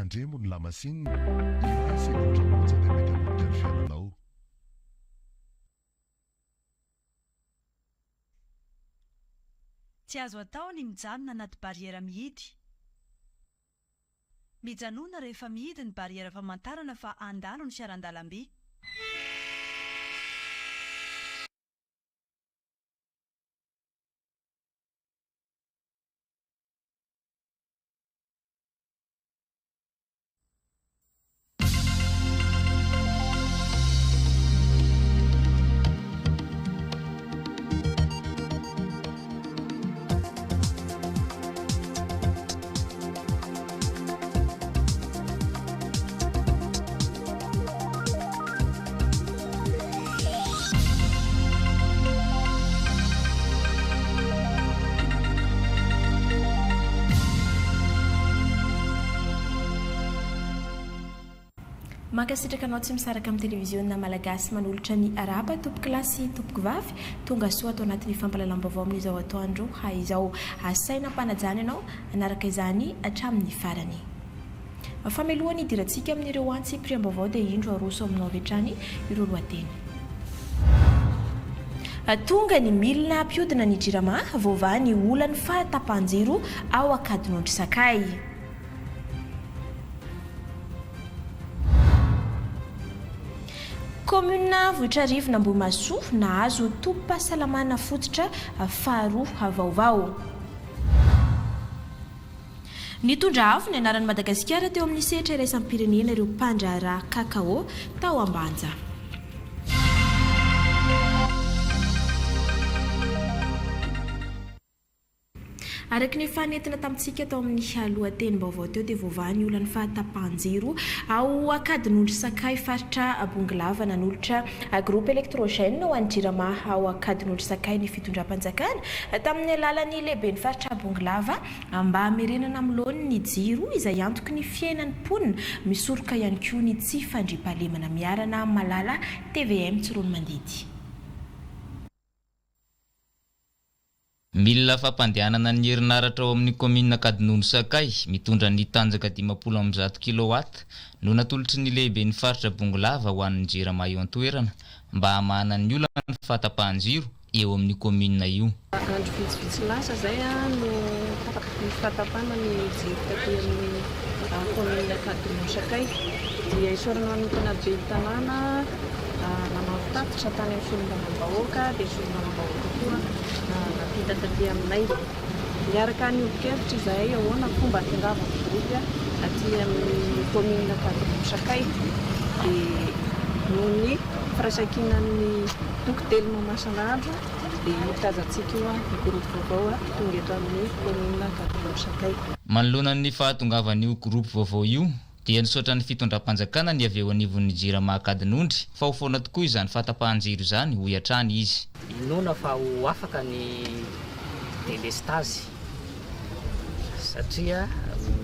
mandremo ny lamasinina iraha sy otramonja dia mety hamonjy ny fiainanao. Tsy azo atao ny mijanona anaty bariera mihidy. Mijanona rehefa mihidy ny bariera famantarana fa andalo ny fiarandalam-by. Mankasitraka anao tsy misaraka amin'ny televiziona malagasy manolotra ny araba tompoko lahy sy tompoko vavy tonga soa atao anatin'ny fampalalam-baovao amin'izao atoandro izao asaina mpanajany ianao anaraka izany hatramin'ny farany. Famelohany idirantsika amin'ireo antsy priam-baovao dia indro aroso aminao vetrany ireo lohateny. Tonga ny milina ampiodina ny jirama vaovany ny olany fahatapahan-jiro ao Ankadinondry Sakay. Commune Vohitrarivo n'Ambohimaso nahazo tobim-pahasalamana fototra faharoa vaovao. Nitondra avo ny anaran'i Madagasikara teo amin'ny sehatra iraisam-pirenena ireo mpandraharaha kakao tao Ambanja. Araka ny fanentina tamintsika tao amin'ny lohateny vaovao teo dia vaovany olany fahatapahan-jiro ao Ankadinondry Sakay faritra Bonglava nanolotra groupe électrogène ho an'ny jirama ao Ankadinondry Sakay ny fitondram-panjakana tamin'ny alalan'ny lehiben'ny faritra Bonglava mba hamerenana amin'ny ny jiro izay antoky ny fiainan'ny mponina misoroka ihany koa ny tsy fandriam-pahalemana miarana malala TVM Tsirono Mandidy. Milina fampandehanana ny herinaratra ao amin'ny commune Ankadinondry Sakay mitondra ny tanjaka 570 kW no natolotry ny lehiben'ny faritra Bonglava ho an'ny jirama eo an-toerana mba hamahana ny olana fahatapahan-jiro eo amin'ny commune io. Andro vitsivitsy lasa zay no fahatapahana ny jiro taty amin'ny commune Ankadinondry Sakay dia isorana manokana be tanàna manao tatitra tany amin'ny solombavam-bahoaka dia solombavam-bahoaka koa napita taty aminay miaraka ny olo-kevitra izahay ahoana fomba hahatongavana groupe aty amin'ny commune Ankadinondry Sakay dia noho ny firaisan-kinan'ny dokotely Mahamasandro dia mitazantsika io ny groupe vaovao tonga eto amin'ny commune Ankadinondry Sakay. Manoloana ny fahatongavan'io groupe vaovao io dia nisaotra ny fitondram-panjakana ny avy eo anivon'ny jirama Ankadinondry fa ho foana tokoa izany fahatapahan-jiro izany ho hiatrany izy. Inona fa ho afaka ny délestage satria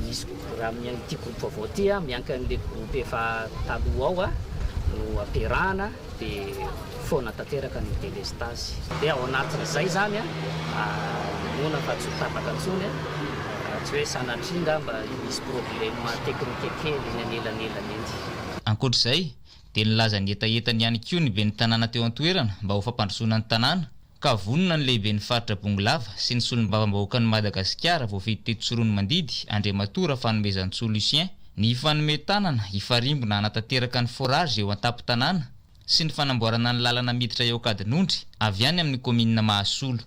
misy raha mianty groupe vaovao ty mianka an'ilay groupe efa taloha ao no ampiarahana dia foana tanteraka ny délestage dia ao anatin'izay zany inona fa tsy ho tapaka intsony tsy hoe sanatringa mba misy problème teknika kely ny anelanelany eny. Ankoatr'izay dia nilaza ny etaetany ihany koa ny ben'ny tanàna teo an-toerana mba ho fampandrosoana ny tanàna ka vonona ny lehiben'ny faritra Bonglava sy ny solombavam-bahoaka ny Madagasikara voafidy teto Tsirono Mandidy Andriamatora fanomezan'ny solution ny fanome tanana hifarimbona hanatanteraka ny forage eo an-tampon-tanàna sy ny fanamboarana ny lalana miditra eo Ankadinondry avy any amin'ny commune Mahasolo.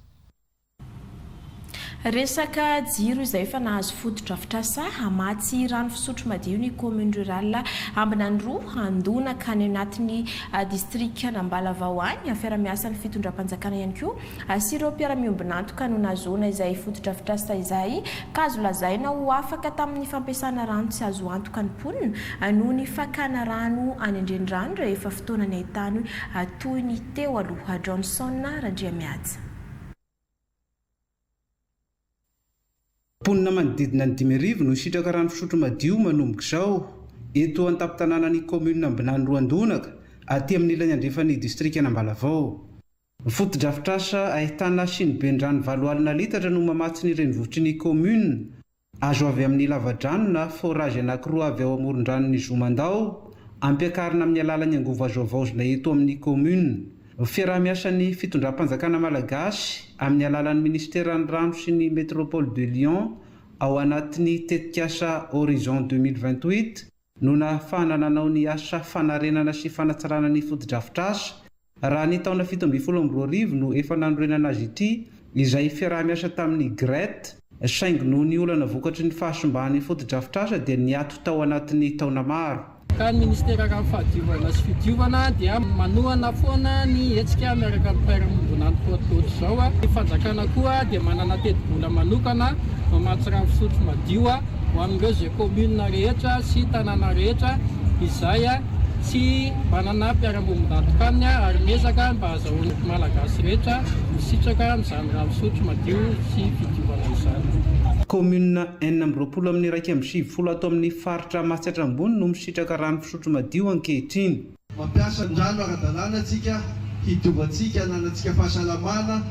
Resaka jiro izay efa nahazo foto-drafitrasa hamatsy rano fisotro madio ny commune rurale Ambanandroa Andona ka ny anatin'ny district Nambalavahoany afiara-miasan'ny fitondram-panjakana ihany koa sy ireo mpiara-miombina antoka no nazona izay foto-drafitrasa izay ka azo lazaina ho afaka tamin'ny fampiasana rano tsy azo antoka ny mponina noho ny fakana rano any Andrenirano rehefa fotoanany ahitany toy ny teo aloha. Johnson Randriamiaja. Mponina manodidina ny 5,000 no sitraka rano fisotro madio manomboka izao eto an-tampon-tanàna ny commune Ambinandro Andonaka aty amin'ny ilany andrefan'ny district Nambalavao. Foto-drafitrasa ahitana siny ben'ny rano 7 alina litatra no mamatsy ny renivohitry ny commune azo avy amin'ny lavadranona forage anankiroa avy ao amoron-dranon'ny Zomandao ampiakarina amin'ny alalan'ny angovo azo avaozina eto amin'ny commune. Fiarahamiasan'ny fitondram-panjakana malagasy amin'ny alalan'ny ministeran'ny rano sy ny métropole de Lyon ao anatin'ny tetikasa Horizon 2028 no nahafahana nanao ny asa fanarenana sy fanatsarana ny fotodrafitrasa raha ny taona 2017 no efa nanorenana azy ity izay fiarahamiasa tamin'ny GRET saingy no ny olana vokatry ny fahasombahan'ny fotodrafitrasa dia niato tao anatin'ny taona maro. Ka ny ministera fahadiovana sy fidiovana dia manohana foana ny hetsika miaraka amin'ny mpiara-monina toatoto izao. Ny fanjakana koa dia manana teti-bola manokana mamatsy rano fisotro madio ho amin'ireo izay commune rehetra sy tanàna rehetra izay tsy manana mpiara-monina tokaniny ary miezaka mba ahazoana malagasy rehetra misitraka amin'izany rano fisotro madio sy fidiovana izany. Commune 20 amin'ny 170 ato amin'ny faritra Mahatsatra ambony no misitraka rano fisotro madio ankehitriny. Mampiasa rano ara-dalàna antsika hidiovantsika hananantsika fahasalamana,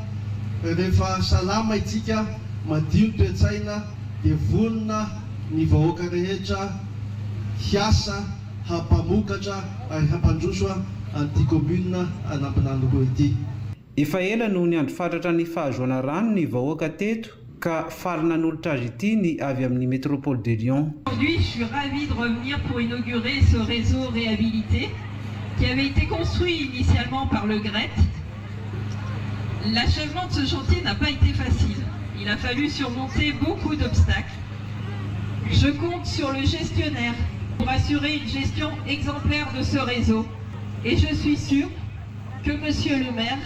rehefa salama itsika madio toe-tsaina dia vonona ny vahoaka rehetra hiasa hampamokatra ary hampandroso an'ity commune anampinandro roa ity. Efa ela no ny andro fatratra ny fahazoana rano ny vahoaka teto ka farina n'olotra azy ity ny avy amin'ny métropole de Lyon. Aujourd'hui, je suis ravie de revenir pour inaugurer ce réseau réhabilité qui avait été construit initialement par le GRET. L'achèvement de ce chantier n'a pas été facile. Il a fallu surmonter beaucoup d'obstacles. Je compte sur le gestionnaire pour assurer une gestion exemplaire de ce réseau. Et je suis sûre que Monsieur le maire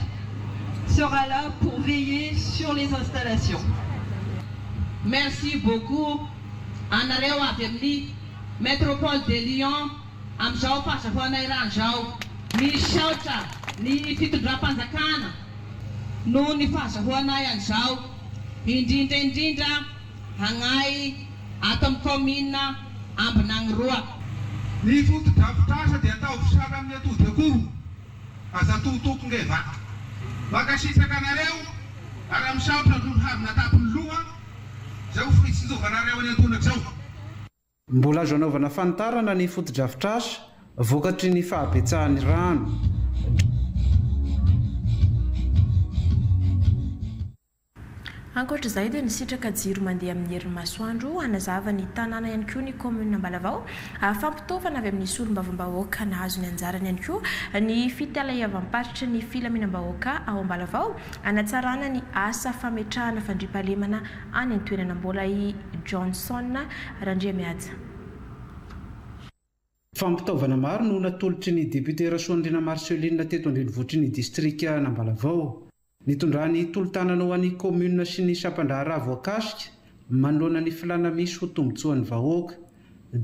sera là pour veiller sur les installations. Merci beaucoup. Anareo avy amin'ny métropole de Lyon amin'izao fahazahoana irany izao misaotra ny fitondram-panjakana noho ny fahazahoana an'izao indrindra hanay ato amin'ny commune Ambinangiroa. Ny fotodrafitrasa dia atao fisara amin'ny atody akoho aza totoko ngeva makasisaka anareo ary misaotra ny havina tapiny loha zao fitsinjovanareo any antonaka zao. Mbola azo anaovana fantarana ny fotodrafitrasa vokatry ny fahabetsahan'ny rano. Ankoatr'izay dia nisitraka jiro mandeha amin'ny herin'ny masoandro hanazava ny tanàna ihany koa ny commune Ambalavao fampitaovana avy amin'ny solombavam-bahoaka nahazo ny anjarany ihany koa ny fitalahiavam-paritra ny filaminam-bahoaka ao Ambalavao hanatsarana ny asa fametrahana fandriampahalemana any an-toerana mbola i Johnson Randriamiaja. Fampitaovana maro no natolotry ny député Rasoandriana Marceline teto andrenivohitry ny distrika n'Ambalavao. Nitondrany tolo-tanana ho an'ny commune sy ny Sapandraharaha voakasika manoloana ny filana misy ho tombotsoan'ny vahoaka.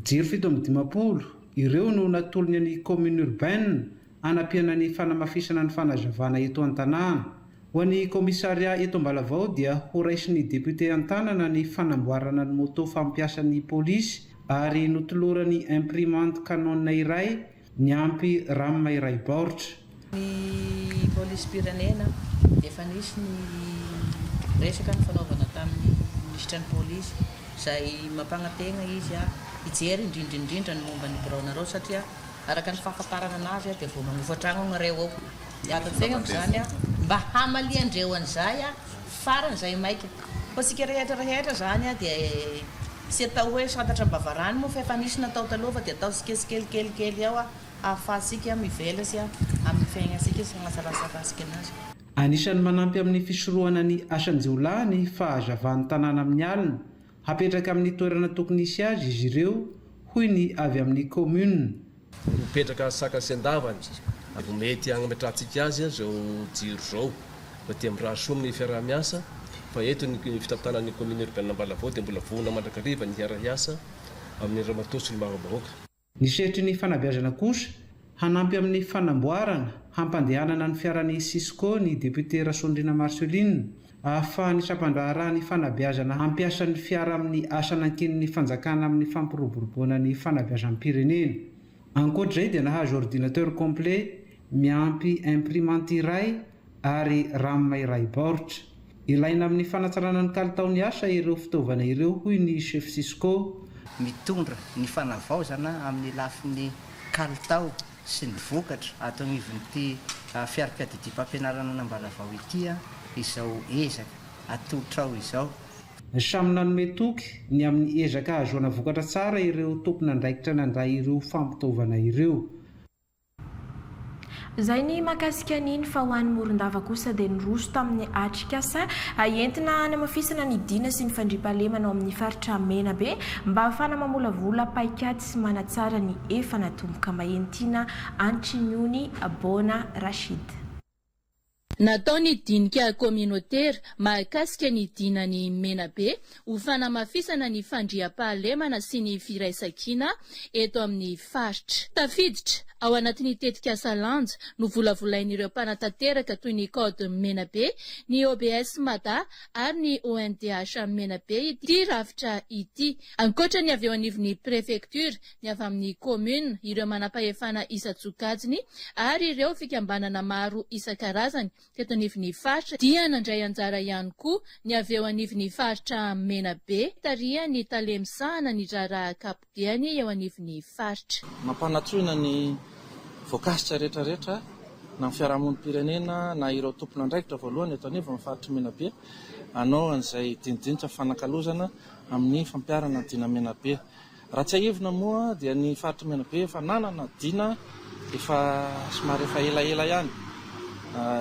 Jiro 720 ireo no natolony ny commune urbaine hanampiana ny fanamafisana ny fanazavana eto an-tanàna. Ho an'ny komisaria eto Ambalavao dia ho raisin'ny député an-tanana ny fanamboarana ny moto fampiasan'ny polisy ary notolorany imprimante Canon iray niampy RAM iray baoritra. Ny polisy pirenena efa nisy ny resaka ny fanaovana tamin'ny ministran'ny polisy izay mampagnategna izy hijery indrindrindrindra ny momba ny biraonareo satria araka ny fahafantarana anazy dia vao magnofatragno anareo ao atantsegna amin'izany mba hamaliandreo an'izay farany izay maika fa tsika rehetra zany dia sy atao hoe santatra bavarany moa fa efa nisy natao taloha fa dia atao tsikelikely ao ahafahatsika mivelasy amin'ny fiainatsika sy agnatsarasakasika anazy. Anisan'ny manampy amin'ny fisorohana ny asan-jiolahy ny fahazavan'ny tanàna amin'ny alina hapetraka amin'ny toerana tokony hisy azy izy ireo hoy ny avy amin'ny commune. Mipetraka saka sy andavany ary mety agnametrantsika azy zao jiro zao mba tia miraha soa amin'ny fiaraha-miasa fa eto ny fitafitanan'ny commune urbaine Ambalavao dia mbola voana mandrakariva ny hiara-hiasa amin'ny ramatosy ny mahabahoaka. Ny setry ny fanabeazana kosa hanampy amin'ny fanamboarana hampandehanana ny fiaran'ny Cisco ny député Rasoandriana Marceline ahafahany Sapandraharaha ny fanabeazana hampiasa ny fiara amin'ny asanankin'ny fanjakana amin'ny fampiroboroboana ny fanabeazan'ny pirenena. Ankoatr'izay dia nahazo ordinateur complet miampy imprimante iray ary RAM iray baoritra. Ilaina amin'ny fanatsarana ny kalitaony asa ireo fitaovana ireo hoy ny chef Cisco. Mitondra ny fanavaozana amin'ny lafiny kalitao sy ny vokatra atao anivon'ity fiara-piadidim-pampianarana nambaravao ity izao ezaka atotrao izao. Samy nanome toky ny amin'ny ezaka ahazoana vokatra tsara ireo tompona ndraikitra nandray ireo fampitaovana ireo. Zay ny makasika niny fa ho an'ny Morondava kosa dia niroso tamin'ny atrikasa entina hanamafisana ny dina sy ny fandriampahalemana ao amin'ny faritra Menabe mba ahafahana mamolavola paikady sy manatsara ny efa natomboka mahentina Antriniony Bona Rashid. Natao ny dinika communautaire mahakasika ny dinany Menabe ho fanamafisana ny fandriampahalemana sy ny firaisan-kina eto amin'ny faritra. Tafiditra ao anatin'ny tetikasa lanja no volavolain'ireo mpanatanteraka toy ny code Menabe, ny OBS Mata ary ny ONDH Menabe ity rafitra ity. Ankoatra ny avy eo anivon'ny prefecture, ny avy amin'ny commune, ireo manam-pahefana isa-tsokajiny ary ireo fikambanana maro isan-karazany teto anivon'ny faritra dia nandray anjara ihany koa ny avy eo anivon'ny faritra Menabe taria ny talemsahana ny drara kapobeany eo anivon'ny faritra. Mampanatsoina ny voakasitra rehetrarehetra na fiarahamonim-pirenena na ireo tompona andraikitra voalohany eto anivon'ny faritra Menabe anao an'izay dinidinitra fanakalozana amin'ny fampiarana dina Menabe. Raha tsy ahivona moa dia ny faritra Menabe efa nanana dina efa somary efa elaela ihany.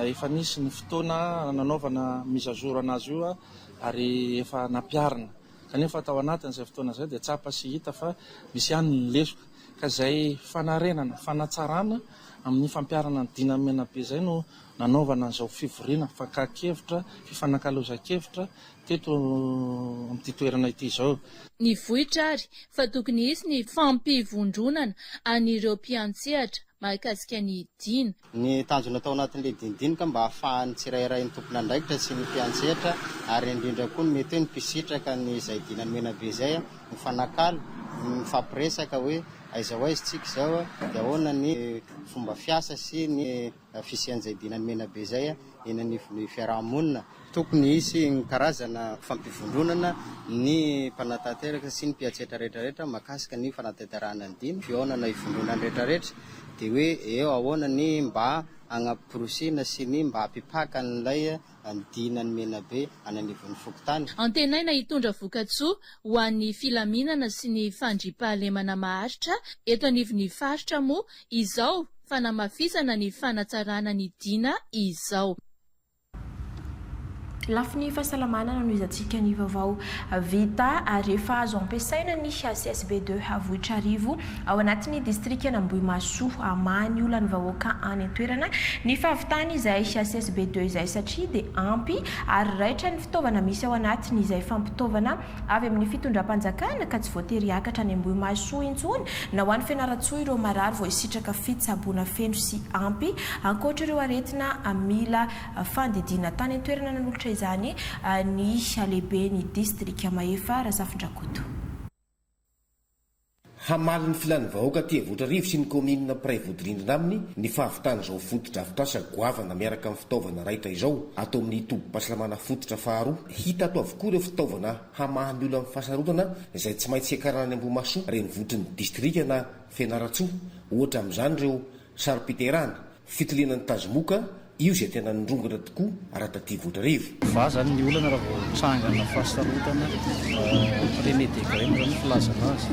Efa nisy ny fotoana nanaovana mizazoro anazy io ary efa nampiarina. Kanefa tao anatin'izay fotoana izay dia tsapa sy hita fa misy ihany ny lesoka. Ka izay fanarenana, fanatsarana amin'ny fampiarana ny dina Menabe izay no nanaovana an'izao fivoriana, fakakevitra, fifanankalozan-kevitra teto amin'ity toerana ity izao. Ny vohitra ary fa tokony hisy ny fampivondronana an'ireo mpiantsehatra mahakasika ny dina. Ny tanjona atao anatin'ilay dinidinika mba ahafahan'ny tsirairay ny tompona andraikitra sy ny mpiantsehatra ary indrindra koa mety hoe ny mpisiraka ny izay dinany Menabe izay mifanakalo, mifampiresaka hoe aiza ho aiza tsika izao dia ahoana ny fomba fiasa sy ny fisian'izay dinany Menabe izay eny anivon'ny fiarahamonina. Tokony hisy ny karazana fampivondronana ny mpanatanteraka sy ny mpiantsehatra rehetrarehetra mahakasika ny fanatanterahana ny dina, fihaonana ivondronany rehetrarehetra dia hoe eo ahoana ny mba hanaporosina sy ny mba hampipaka n'ilay dinany Menabe any anivon'ny fokontany. Antenaina hitondra vokatsoa ho an'ny filaminana sy ny fandriampahalemana maharitra eto anivon'ny faritra moa izao fanamafisana ny fanatsarana ny dina izao. Lafiny fahasalamana nanoizantsika ny vaovao vita rehefa azo ampiasaina ny CSB2 Vohitra Arivo ao anatin'ny distrika Ambohimasoa amany olana vahoaka any an-toerana ny fahavitany izay CSB2 izay satria dia ampy ary raitra ny fitaovana misy ao anatiny izay fampitaovana avy amin'ny fitondram-panjakana ka tsy voatery hiakatra any Ambohimasoa intsony na ho an'ny fianaratsoa ireo marary vao hisitraka fitsaboana feno sy ampy ankoatra ireo aretina mila fandidina tany an-toerana nanolotra izany ny lehibe ny distrika Mahefa Razafindrakoto. Hamaly ny filan'ny vahoaka aty Vohitra Arivo sy ny komina Pray Vodrindrina aminy ny fahavitana izao fotodrafitrasa goavana miaraka amin'ny fitaovana raitra izao atao amin'ny tobim-pahasalamana fototra faharoa. Hita ato avokoa ireo fitaovana hamaly ny olona amin'ny fahasarotana izay tsy maintsy hiakarana ny Ambohimasoa renivohitr'ny distrika na Fianaratsoa. Ohatra amin'izany ireo sarom-piterana, fitiliana ny tazomoka, io izay tena nirongana tokoa araky Vohitra Arivo. Vazany ny olana raha vao tsangana fahasarotana premier degré moa zany filazana azy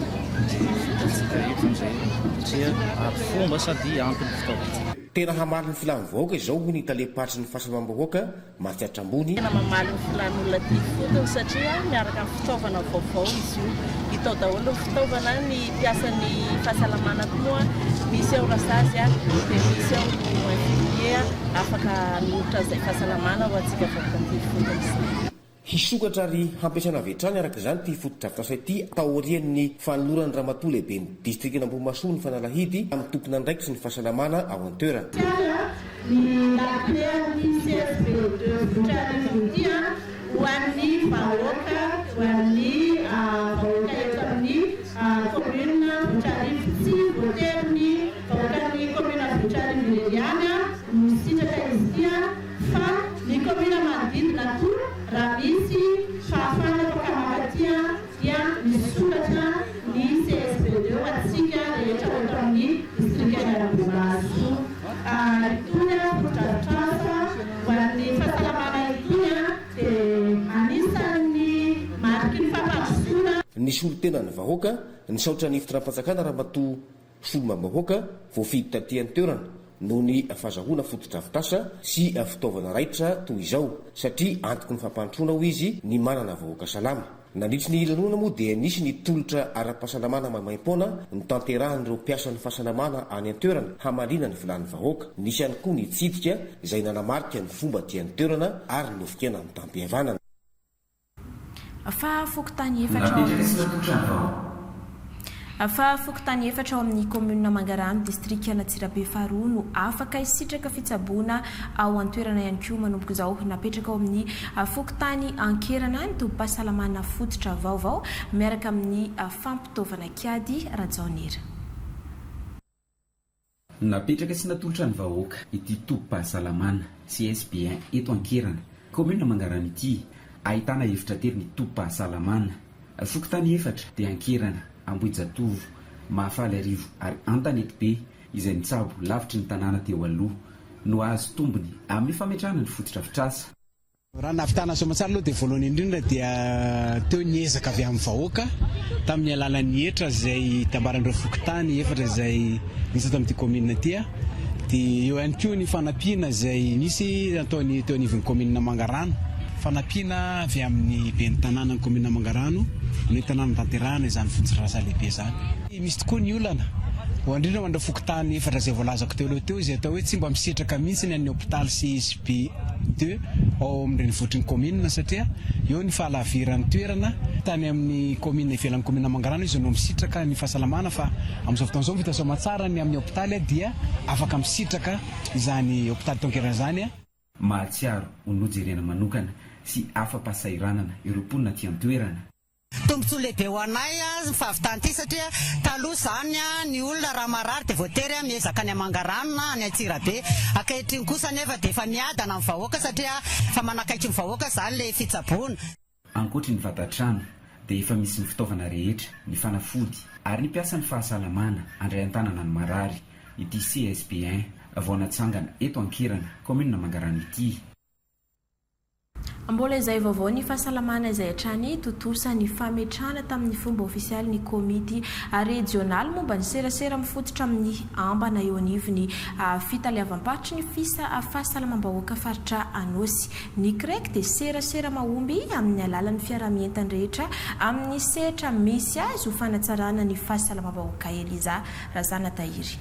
vitatsika eto izay satria ary fomba sady ampy ny fitaovana. Tena hamaly ny filan'ny vahoaka izao hoy ny talepahatry ny fahasalamam-bahoaka Mahatsiatra Ambony. Tena mamaly ny filan'olona ty fotony satria miaraka amin'ny fitaovana vaovao izy io. Hitao daholo ny fitaovana ny mpiasan'ny fahasalamana koa misy ao rasazy dia misy ao no infirmier afaka nolotra izay fahasalamana ho antsika vahoaka ty fotony. Hisokatra ary hampiasana avy hatrany araka izany ty fotodrafitrasa ity taorian'ny fanolorany ramatoa lehibe ny distrikina Ambohimasoa ny fanalahidy amin'ny tompona andraikitra sy ny fahasalamana ao an-toerana. Ny lapean'ny CSB2 Vohitra ho an'ny vahoaka ho an'ny vahoaka eto amin'ny komina Vohitra Arivo tsy voatery ny vahoakan'ny komina Vohitra Arivo ihany no sitraka izy ity fa ny komina manodidina koa misokatra ny CSPD ho antsika rehetra eto amin'ny distrikta Ambohimaso. Itony fotodrafitrasa ho an'ny fahasalamana itony dia anisan'ny mariky ny fampandrosoana. Ny solon-tenan'ny vahoaka nisaotra ny fitondram-panjakana Ramatoa Solombabahoaka voafidy taty-ny toerana noho ny fahazahoana fotodrafitrasa sy fitaovana raitra toy izao satria antoky ny fampandrosoana ho izy ny manana vahoaka salama. Nandritry ny lanonana moa dia nisy ny tolotra ara-pahasalamana maimaim-poana ny tanterahan'ireo mpiasan'ny fahasalamana any an-toerana hamarina ny vilan'ny vahoaka. Nisy ihany koa ny tsidika izay nanamarika ny fomba ty any toerana ary ny ofikena amin'ny tampihavanana. Fa fokotany efatra ao amin'ny komuna Mangarano distrikta Tsirabe faharoa no afaka hisitraka fitsaboana ao an-toerana ihany koa manomboka izao napetraka ao amin'ny fokotany ankerana ny tobim-pahasalamana fototra vaovao miaraka amin'ny fampitaovana kiady Rajaonera. Napetraka sy natolotra ny vahoaka ity tobim-pahasalamana CSB1 eto ankerana komuna Mangarano ity ahitana efitra telo ny tobim-pahasalamana. Fokotany efatra dia ankerana Ambohijatovo, Mahafaly Arivo ary Antanety be izay nitsabo lavitry ny tanàna teo aloha no azo tombony amin'ny fametrahana ny fotodrafitrasa. Raha navitana soamatsara aloha dia voalohany indrindra dia teo niezaka avy amin'ny vahoaka tamin'ny alalan'ny hetra izay tambaran'ireo fokotany efatra izay nisy ato amin'ity komina ity dia eo ihany koa ny fanampiana izay nisy ataony teo anivon'ny komina Mangarano. Fanampiana avy amin'ny ben'ny tanàna ny komina Mangarano ny tanàna tanterahana izany fotodrafitrasa lehibe izany. Misy tokoa ny olana ho indrindra mandra fokotany efatra izay voalazako teo aloha teo izay atao hoe tsy mba misitraka mihitsy ny an'ny hôpitaly CSB2 ao amin'ny renivohitr'ny komina satria eo ny fahalaviran'ny toerana tany amin'ny komina ivelan'ny komina Mangarano izy no misitraka ny fahasalamana fa amin'izao fotoana izao vita soamatsara ny amin'ny hôpitaly dia afaka misitraka izany hôpitaly tonkerana izany. Mahatsiaro ho nojerena manokana sy afa-pasairanana ireo mponina aty an-toerana. Tombotsoa lehibe ho anay fahavitany ity satria taloha zany ny olona raha marary dia voatery miezaka any Mangarano na any Antsirabe. Ankehitriny kosa nefa dia efa miadana amin'ny vahoaka satria fa manakaiky ny vahoaka zany le fitsaboana. Ankoatry ny vatan-trano dia efa misy ny fitaovana rehetra, ny fanafody ary ny mpiasan'ny fahasalamana andray an-tanana ny marary ity CSB1 vao natsangana eto ankirana komuna Mangarano ity. Mbola izay vaovao ny fahasalamana izay hatrany totosa ny fametrahana tamin'ny fomba ofisialy ny komity regionaly momba ny serasera mifototra amin'ny ambana eo anivony fitaliavam-barotra ny fahasalamam-bahoaka faritra Anosy. Ny CREC dia serasera mahomby amin'ny alalan'ny fiaramientany rehetra amin'ny sehatra misy azy ho fanatsarana ny fahasalamam-bahoaka. Eliza Razana Tahiry.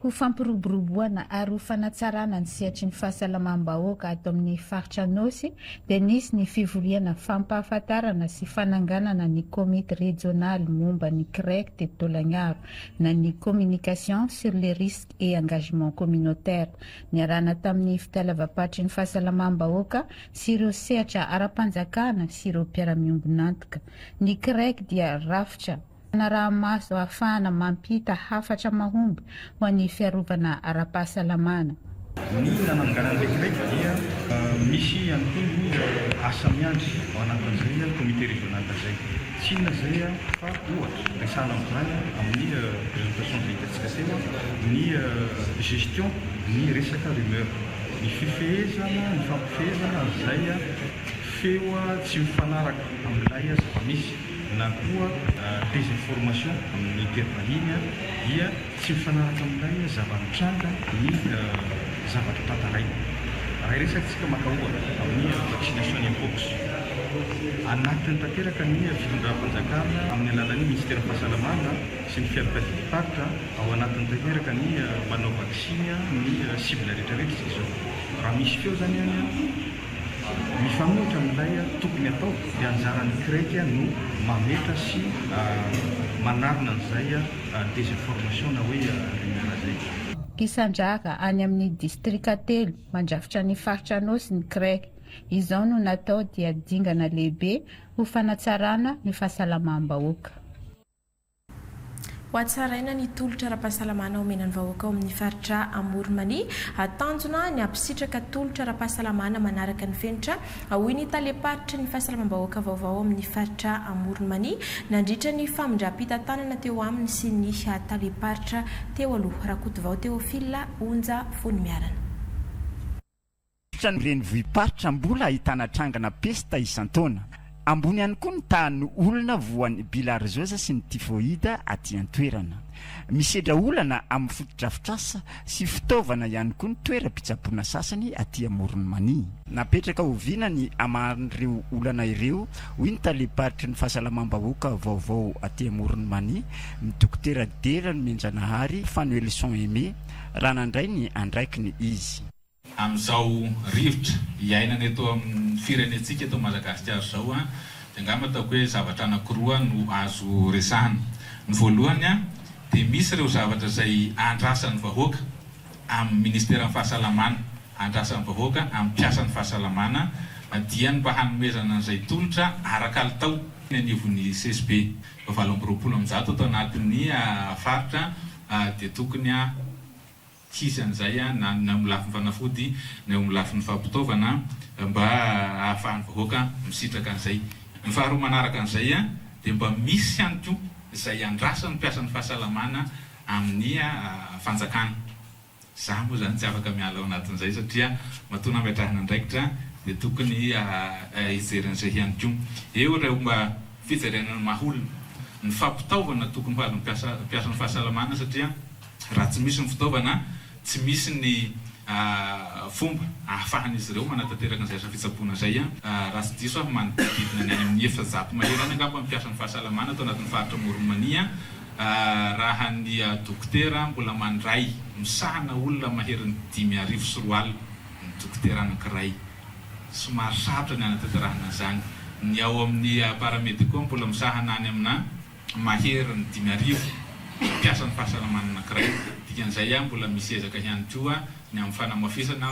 Ho fampiroboroboana ary ho fanatsarana ny sehatry ny fahasalamam-bahoaka ato amin'ny faritra Anosy dia nisy ny fivoriana fampahafantarana sy fananganana ny komity régional momba ny CREC de Tolagnaro na ny communication sur les risques et engagement communautaire niarana tamin'ny fitalavam-patry ny fahasalamam-bahoaka sy ireo sehatra ara-panjakana sy ireo mpiara-miombonantoka. Ny CREC dia rafitra na raha maso ahafahana mampita hafatra mahomby ho an'ny fiarovana ara-pahasalamana. Ny nananganan'ilay CREC dia misy ihany koa ny asa miandry ao anatin'izay komité régional zay. Tsy inona zay fa ohatra resahana amin'izany amin'ny présentation zay hitantsika teo ny gestion ny resaka rumeur, ny fifehezana, ny fampifehezana zay feo tsy mifanaraka amin'ilay zava-misy na koa désinformation amin'ny terme dia tsy mifanaraka amin'ilay zava-mitranga ny zavatra tantaraina. Raha resakantsika makaohatra amin'ny vaccination mpox anatin'ny tanteraka ny fitondram-panjakana amin'ny alalan'ny ministère fahasalamana sy ny fiarakaritra ao anatin'ny tanteraka ny manao vaksiny ny cible rehetrarehetra izao. Raha misy feo zany mifanohitra amin'ilay tokony atao dia anjaran'ny CREC no mametra sy manarina an'izay désinformation na hoe rumeur zay. Mpisandraka any amin'ny distrika telo mandrafitra ny faritra Anosy ny CREC. Izao no natao dia dingana lehibe ho fanatsarana ny fahasalamam-bahoaka. Hoatsaraina ny tolotra ara-pahasalamana omenan'ny vahoaka ao amin'ny faritra Amoronmany. Tanjona ny ampisitraka tolotra ara-pahasalamana manaraka ny fenitra hoy ny taleparitra ny fahasalamam-bahoaka vaovao amin'ny faritra Amoronmany nandritra ny famindra-pitantanana teo aminy sy ny taleparitra teo aloha. Rakotovao Teofila Onja fony miarana. Reny vohiparitra mbola ahitana trangana pesta isan-taona. Ambony ihany koa ny tahan'ny olona voan'ny bilharziose sy ny tifoida aty an-toerana. Misedra olana amin'ny fotodrafitrasa sy fitaovana ihany koa ny toeram-pitsaboana sasany aty Amoronmany. Napetraka oviana ny amaran'ireo olana ireo hoy ny taleparitry ny fahasalamam-bahoaka vaovao aty Amoronmany ny dokotera Dera ny Menjanahary Fanuelson Aimé raha nandray ny andraikiny izy. Amin'izao rivotra iainana eto amin'ny firenentsika eto Madagasikara zao dia angamba ataoko hoe zavatra anankiroa no azo resahana. Ny voalohany dia misy ireo zavatra izay andrasan'ny vahoaka amin'ny ministeran'ny fahasalamana, andrasan'ny vahoaka amin'ny mpiasan'ny fahasalamana dia ny mba hanomezana an'izay tolotra ara-kalitao ny anivon'ny CSB 2020 atao anatin'ny faritra dia tokony kisy an'izay na amin'ny lafin'ny fanafody na amin'ny lafin'ny fampitaovana mba ahafahan'ny vahoaka misitraka an'izay. Ny faharoa manaraka an'izay dia mba misy ihany koa izay andrasan'ny mpiasan'ny fahasalamana amin'ny fanjakana. Zaho moa zany tsy afaka miala ao anatin'izay satria matoa nametrahana andraikitra dia tokony hijeren'izay ihany koa. Eo ireo mba fijerenana maholona ny fampitaovana tokony ho an'ny mpiasan'ny fahasalamana satria raha tsy misy ny fitaovana tsy misy ny fomba ahafahan'izy ireo manatanteraka an'izay fitsaboana izay raha tsy diso manodidina ny any amin'ny 700 maherana angamba mpiasan'ny fahasalamana atao anatin'ny faritra Amoronmany raha ny dokotera mbola mandray misahana olona maheriny 5,400 ny dokotera anankiray. Somary sarotra ny anatanterahana izany. Ny ao amin'ny paramédico mbola misahana any amina maheriny 5,000 mpiasan'ny fahasalamana anankiray. Dikan'izay mbola misy ezaka ihany koa ny amin'ny fanamafisana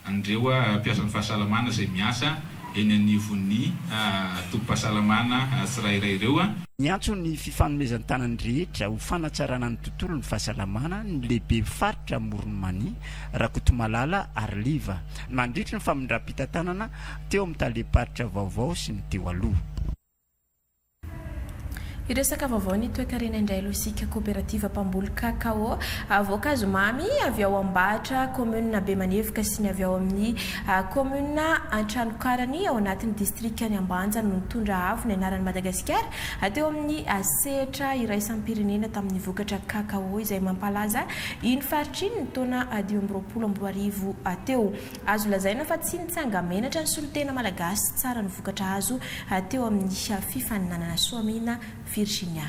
andreo mpiasan'ny fahasalamana izay miasa eny anivon'ny tobim-pahasalamana tsirairay ireo. Ny antson'ny fifanomezan-tanany rehetra ho fanatsarana ny tontolo ny fahasalamana ny lehibe faritra Amoronmany Rakotomalala Arliva mandritra ny famindra-pitantanana teo amin'ny taleparitra vaovao sy ny teo aloha. Iresaka vaovao ny toe-karena indray losika kooperativa mpamboly kakao voankazo mamy avy ao Ambatra commune Bemanevika sy ny avy ao amin'ny commune Antranokarany ao anatin'ny distrikany Ambanja no nitondra avo ny anaran'ny Madagasikara teo amin'ny sehatra iraisampirenena tamin'ny vokatra kakao izay mampalaza iny faritra iny ny taona 2020 teo. Azo lazaina fa tsy nitsanga menatra ny solotena malagasy tsara ny vokatra azo teo amin'ny fifaninanana Soamina Virginia.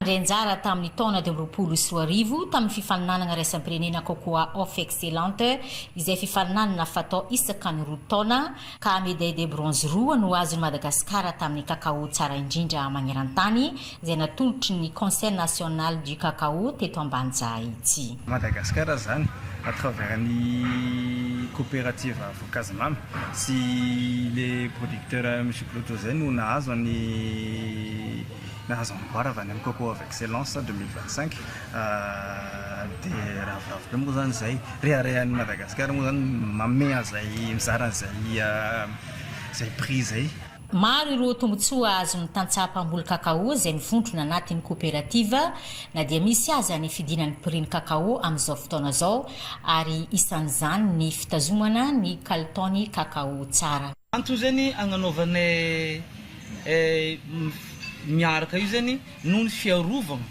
Renjara tamin'ny taona 2020 tamin'ny fifaninanana raisam-pirenena Cocoa Off Excellente izay fifaninanana fatao isakany 2 taona ka médaille de bronze 2 no azon'ny Madagasikara tamin'ny kakao tsara indrindra magneran-tany izay natolotry ny Conseil national du cacao teto Ambanja ity. Madagasikara zany à travers une coopérative voankazo mamy si les producteurs M. Clotozen ou nahazo amboara avy any amin'ny Cocoa of Excellence 2025 dia ravoravo moa zany zay reharehan'ny Madagasikara moa zany mamea zay mizara zay prix zay. Maro ireo tombotsoa azon'ny tantsaham-pamboly kakao izay mivondrona anatin'ny kooperativa na dia misy azy ny fidinan'ny prix-ny kakao amin'izao fotoana izao ary isan'izany ny fitazomana ny kalitaony kakao tsara. Anto zany agnanaovanay miaraka io zany noho ny fiarovana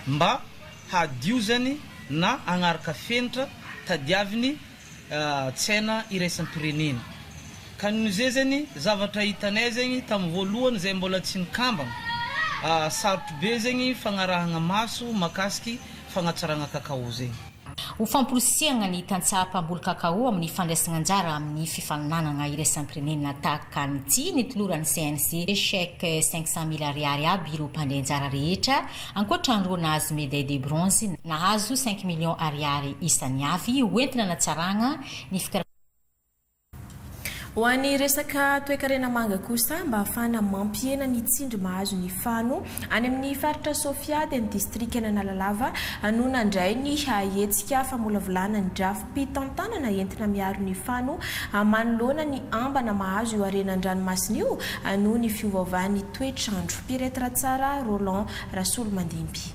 mba hadio zany na agnaraka fenitra tadiaviny tsaina iraisampirenena. Ka nohon'izay zany zavatra hitanay zany tamin'ny voalohany izay mbola tsy nikambana sarotro be zany fagnarahana maso makasiky fagnatsarana kakao zany. Ho famporisiana ny tantsaham-pamboly kakao amin'ny fandraisana anjara amin'ny fifaninanana iraisam-pirenena tahaka an'ity ny toloran'ny CNC chèque 500 000 ariary aby ireo mpandeha anjara rehetra ankoatran'ireo nahazo médaille de bronze nahazo 5 millions ariary isan'ny avy hoentina natsarana ny ho an'ny resaka toe-karena manga kosa mba ahafahana mampiena ny tsindry mahazo ny fano any amin'ny faritra Sofia dia ny distrika Analalava no nandray ny hetsika famolavolana ny drafim-pitantanana entina miaro ny fano manoloana ny ambana mahazo io arenan-dranomasina io noho ny fiovaovan'ny toetrandro. Piretra tsara Roland Rasolomandimby.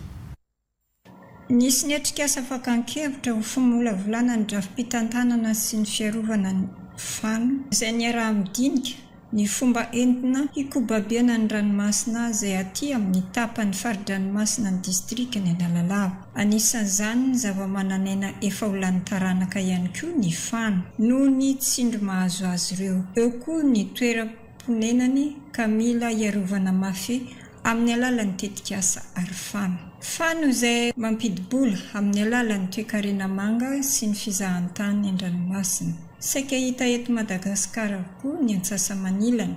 Nisy ny atrikasa fakan-kevitra ho famolavolana ny drafim-pitantanana sy ny fiarovana ny fano izay niara midinika ny fomba entina hikobabiana ny ranomasina izay aty amin'ny tapany fari-dranomasina ny distrika ny Analalava. Anisan'izany ny zava-manan'aina efa ho lany taranaka ihany koa ny fano noho ny tsindry mahazo azy ireo. Eo koa ny toeram-ponenany ka mila iarovana mafy amin'ny alalan'ny tetikasa arifano. Fano izay mampidibola amin'ny alalan'ny toe-karena manga sy ny fizahantany an-dranomasina. Saika hita eto Madagasikara koa ny antsasa-manilana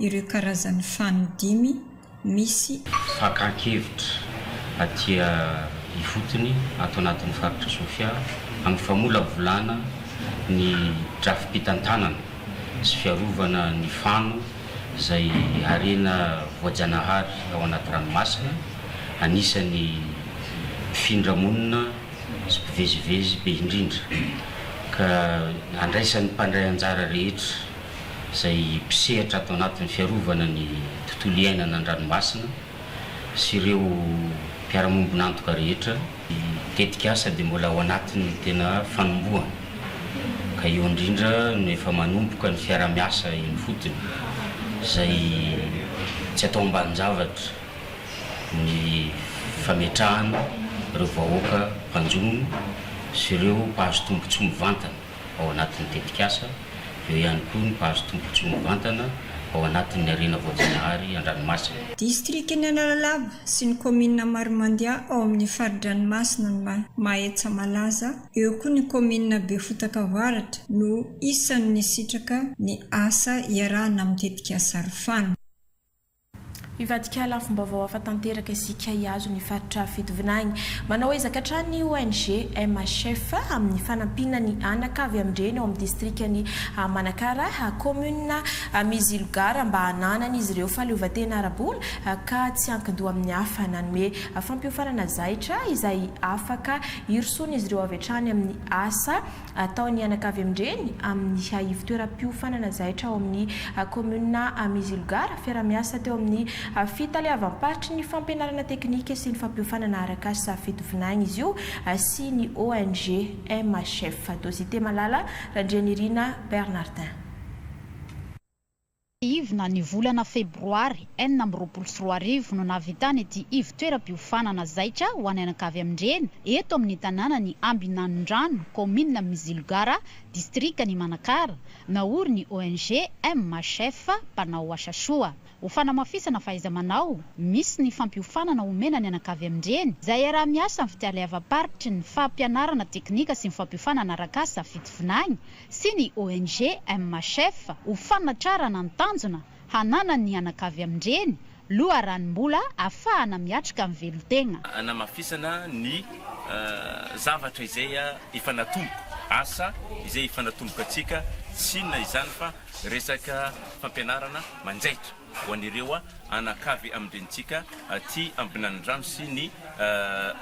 ireo karazan'ny fano 5 misy fakan-kevitra aty ifotony ato anatin'ny faritra Sofia amin'ny famolavolana ny drafim-pitantanana sy fiarovana ny fano izay arena voajanahary ao anaty ranomasina. Anisany mpifindramonina sy mpivezivezy be indrindra ka andraisan'ny mpandray anjara rehetra izay mpisehatra atao anatin'ny fiarovana ny tontolo iainana an-dranomasina sy ireo mpiara-mombonantoka rehetra. Tetikasa dia mbola ao anatin'ny tena fanombohana ka eo indrindra no efa manomboka ny fiara-miasa iny fotony izay tsy atao ambanin-javatra ny fametrahana ireo vahoaka mpanjono sy ireo mpahazo tombontsoa mivantana ao anatin'ny tetikasa. Eo ihany koa ny mpahazo tombontsoa mivantana ao anatin'ny arena voajanahary an-dranomasina. Distrika ny Analalava sy ny komina Marimandia ao amin'ny fari-dranomasina ny Mahetsa Malaza. Eo koa ny komina Befotakavaratra no isan'ny sitraka ny asa iarahana amin'ny tetikasa arifano. Ivadika lafim-baovao afa-tanteraka isika hiazo ny faritra fitovinany. Manao ezaka hatrany ny ONG MHF amin'ny fanampina ny anaka avy amin'ireny ao amin'ny distrikany Manakara commune Mizilgara mba hananana izy ireo fahaleovantena ara-bola ka tsy ankin-doha amin'ny hafa nanome fampiofanana zaitra izay afaka hirosony izy ireo avy hatrany amin'ny asa ataony anaka avy amin'ireny amin'ny ivitoeram-piofanana zaitra ao amin'ny commune Mizilgara. Fiara-miasa teo amin'ny fitaleavam-paritry ny fampianarana teknika sy ny fampiofanana arakasa fitovinany izy io sy ny ONG MHF. Dosité Malala, Randrenirina Bernardin. Ivona ny volana febroary 2024 no navitany ity ivitoeram-piofanana zaitra ho any anakavy amin'ireny eto amin'ny tanàna ny Ambinanon-drano komina Mizilgara distrika ny Manakara naory ny ONG MHF mpanao asa soa. Ho fanamafisana fahaiza-manao misy ny fampiofanana omena ny anakavy amin'ireny izay raha miasa amin'ny fitaleavam-paritry ny fampianarana teknika sy ny fampiofanana arakasa fitovinany sy ny ONG MHF ho fanatrarana ny tanjona hanana ny anakavy amin'ireny loha ranom-bola ahafahana miatrika amin'ny velon-tegna. Anamafisana ny zavatra izay efa natomboka asa izay efa natomboka atsika sy na izany fa resaka fampianarana manjaitra ho an'ireo anakavy amin'irensika aty Ambinanon-drano sy ny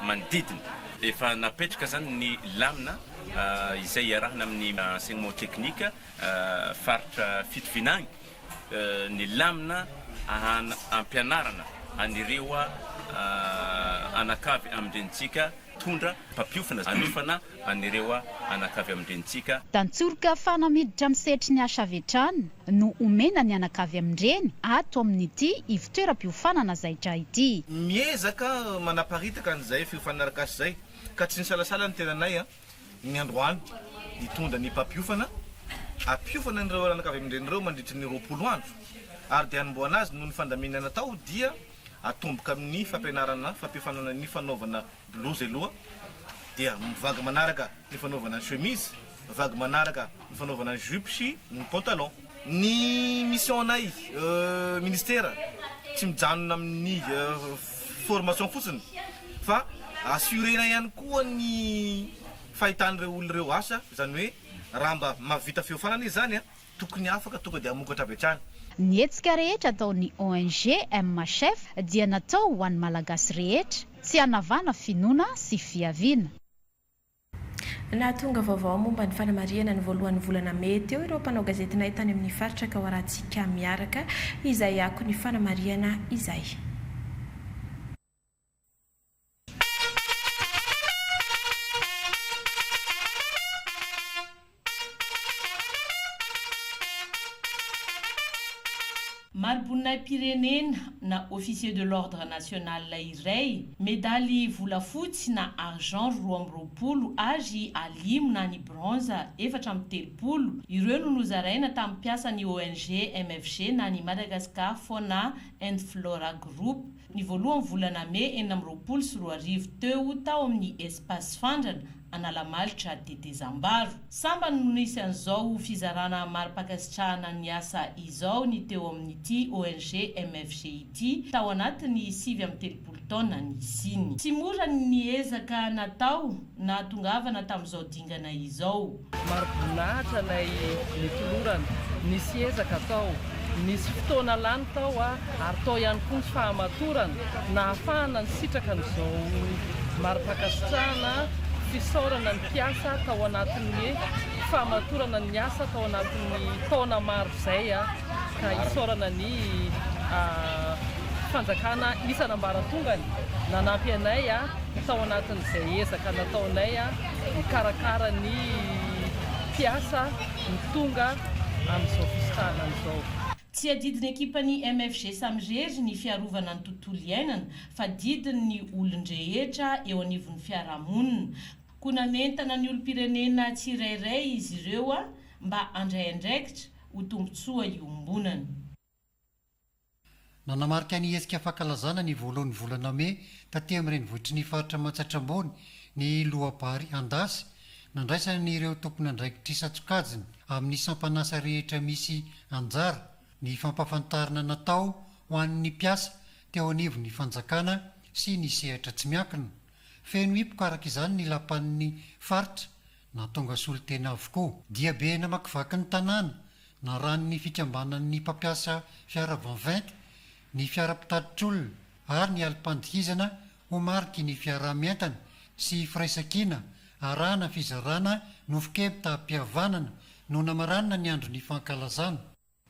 manodidina. Efa napetraka zany ny lamina izay iarahana amin'ny enseignement technique faritra fitovinany ny lamina ampianarana an'ireo anakavy amin'irensika tondra mpapiofana anofana anireo anakavy amin'irensika. Tantsoroka fanamiditra amin'ny setry ny asa vetrany no omena ny anakavy amin'ireny ato amin'ity ivitoeram-piofanana zaitra ity. Miezaka manaparitaka an'izay fiofanana arakasa zay ka tsy nisalasala ny tenanay ny androany hitondra ny mpapiofana apiofana an'ireo anakavy amin'ireny ireo mandritry ny 20 andro ary dia hanomboana azy noho ny fandaminana tao dia atomboka amin'ny fampianarana fampiofanana ny fanaovana blouse aloha dia mivaga manaraka ny fanaovana chemise, mivaga manaraka ny fanaovana jupe sy ny pantalon. Ny mission anay ministère tsy mijanona amin'ny formation fotsiny fa assurena ihany koa ny fahitan'ireo olona ireo asa, izany hoe raha mba mahavita fiofanana izany tokony afaka tonga dia amokatra avy hatrany. Ny hetsika rehetra ataon'ny ONG MHF dia natao ho an'ny malagasy rehetra, tsy hanavana finoana sy fiaviana. Na tonga vaovao momba ny fanamariana ny voalohan'ny volana May teo ireo mpanao gazetina tany amin'ny faritra ka hoarahantsika miaraka izay ako ny fanamariana izay. Maribonina pirenena na officier de l'ordre national iray, medaly volafotsy na argent 220 ary alimo na ny bronze 430. Ireo no nozaraina tamin'ny mpiasan'ny ONG MFG na ny Madagascar Fauna and Flora Group. Ny voalohany volana May 2024 teo tao amin'ny espace fandrana Analamalotra Tetezambaro. Samba no nisy an'izao fizarana mari-pakasitrahana ny asa izao ny teo amin'ity ONG MFG ity tao anatin'ny 7 taona ny siny. Tsy mora ny ezaka natao na tongavana tamin'izao dingana izao. Maro-boninahitra ilay nitolorana, nisy ezaka tao, nisy fotoana lany tao ary tao ihany koa ny fahamatorana na ahafahana ny sitraka n'izao mari-pakasitrahana fisaorana ny mpiasa tao anatin'ny fahamatorana ny asa tao anatin'ny taona maro izay ka hisaorana ny fanjakana isan'ambaratongany. Nanampy anay tao anatin'izay ezaka nataonay mikarakara ny mpiasa mitonga amin'izao fisahana izao. Tsy adidiny ekipany MFG Samgery ny fiarovana ny tontolo iainana fa didiny ny olon-drehetra eo anivon'ny fiarahamonina. Konamentana ny olom-pirenena tsirairay izy ireo mba andray andraikitra ho tombotsoa iombonana. Nanamarika ny hetsika fankalazana ny voalohan'ny volana May taty amin'ny renivohitry ny faritra Matsatrambaony ny lohabary Andasy nandraisana ireo tompony andraikitra isan-tsokajiny amin'ny sampanasa rehetra misy anjara ny fampafantarana natao ho an'ny mpiasa teo anivon'ny fanjakana sy ny sehatra tsy miankina. Feno hipoka araka izany ny lapan'ny faritra na tonga solotena avokoa. Dia be namakivaky ny tanàna na ranon'ny fikambanan'ny mpampiasa fiara vanvainty, ny fiara-pitaditr'olona ary ny alim-pandihizana ho mariky ny fiara-mientana sy firaisan-kina arahana fizarana no fikepita-pihavanana no namaranina ny andro ny fankalazana.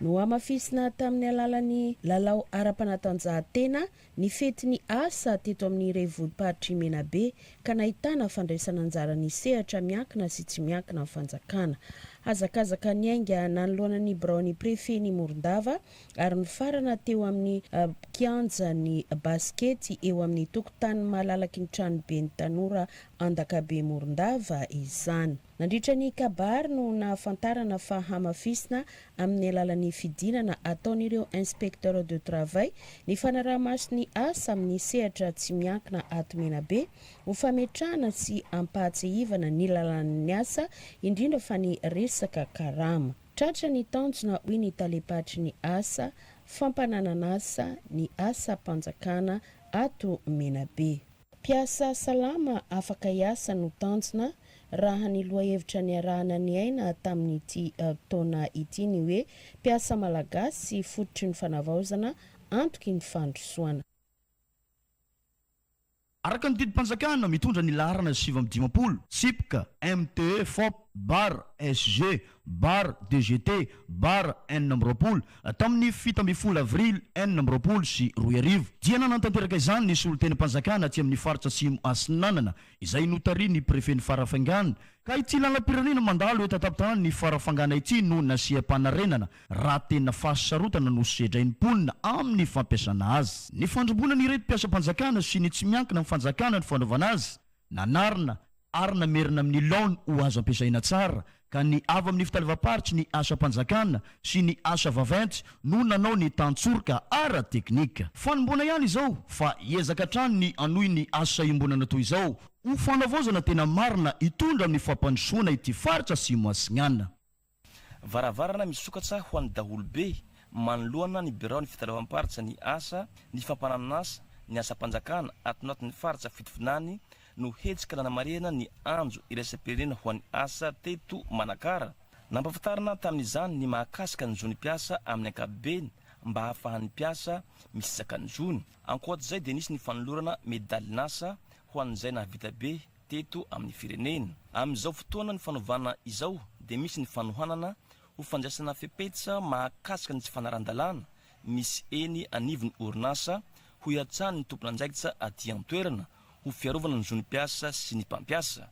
No amafisina tamin'ny alalan'ny lalao ara-panatanjahantena ny fetin'ny asa teto amin'ny renivohim-paritry Menabe ka nahitana fandraisana anjara ny sehatra miankina sy tsy miankina amin'ny fanjakana. Hazakazaka ny ainga nanoloana ny braony prefeny Morondava ary ny farana teo amin'ny kianja ny baskety eo amin'ny tokotany malalaky ny tranobe ny tanora Andakabe Morondava izany. Nandritra ny kabary no nahafantarana fa hamafisina amin'ny alalan'ny fidinana ataon'ireo inspecteur de travail ny fanaraha-maso ny asa amin'ny sehatra tsy miankina ato Menabe ho fametrahana sy ampahatsehivana ny lalan'ny asa indrindra fa ny resaka karama. Tratra ny tanjona hoy ny talepatry ny asa fampanananasa ny asa panjakana ato Menabe. Mpiasa salama afaka hiasa no tanjona raha ny lohahevitra ny arahana ny aina tamin'ity taona ity ny hoe mpiasa malagasy fototry ny fanavaozana antoky ny fandrosoana. Araka ny didim-panjakana mitondra ny laharana 750 SIPK, MTE, FOP, BAR, SG, BAR, DGT, BAR, N90 tamin'ny 17 avril N90 sy 2000. Dia nanantanteraka izany ny soloteny mpanjakana aty amin'ny faritra Simo Asinanana izay notary ny prefeny Farafangana ka ity lalam-pirenena mandalo eto an-tapitany ny Farafangana ity no nasiam-panarenana raha tena fahasarotana no sedrainy mponina amin'ny fampiasana azy. Ny fandrombonana ireto mpiasa mpanjakana sy ny tsy miankina amin'ny fanjakana ny fanaovana azy nanarina ary namerina amin'ny laony ho azo ampiasaina tsara ka ny avy amin'ny fitalevam-paritsy ny asa mpanjakana sy ny asa vaventy no nanao ny tantsoroka ara-teknika. Fanombona ihany izao fa hiezaka hatrany ny anohy ny asa iombonana toy izao ho fanavaozana tena marina hitondra amin'ny fampandrosoana ity faritra Simo Asignana. Varavarana misokatra ho an'ny daholobe manoloana ny birao ny fitalevam-paritsy ny asa ny fampananasa ny asa mpanjakana atonatin'ny faritra fitovinany no hetsika nanamarena ny anjo iraisam-pirenena ho an'ny asa teto Manakara nampahafantarana tamin'izany ny mahakasika ny zony piasa amin'ny ankapobeny mba hahafahan'ny piasa misizaka ny zony. Ankoatr'izay dia nisy ny fanolorana medalinasa ho an'izay nahavita be teto amin'ny firenena. Amin'izao fotoana ny fanaovana izao dia misy ny fanohanana ho fandraisana fepetsa mahakasika ny tsy fanaran-dalàna misy eny anivon'ny orinasa ho iatrany ny tompon'andraikitra aty an-toerana ho fiarovana ny zony piasa sy ny mpampiasa.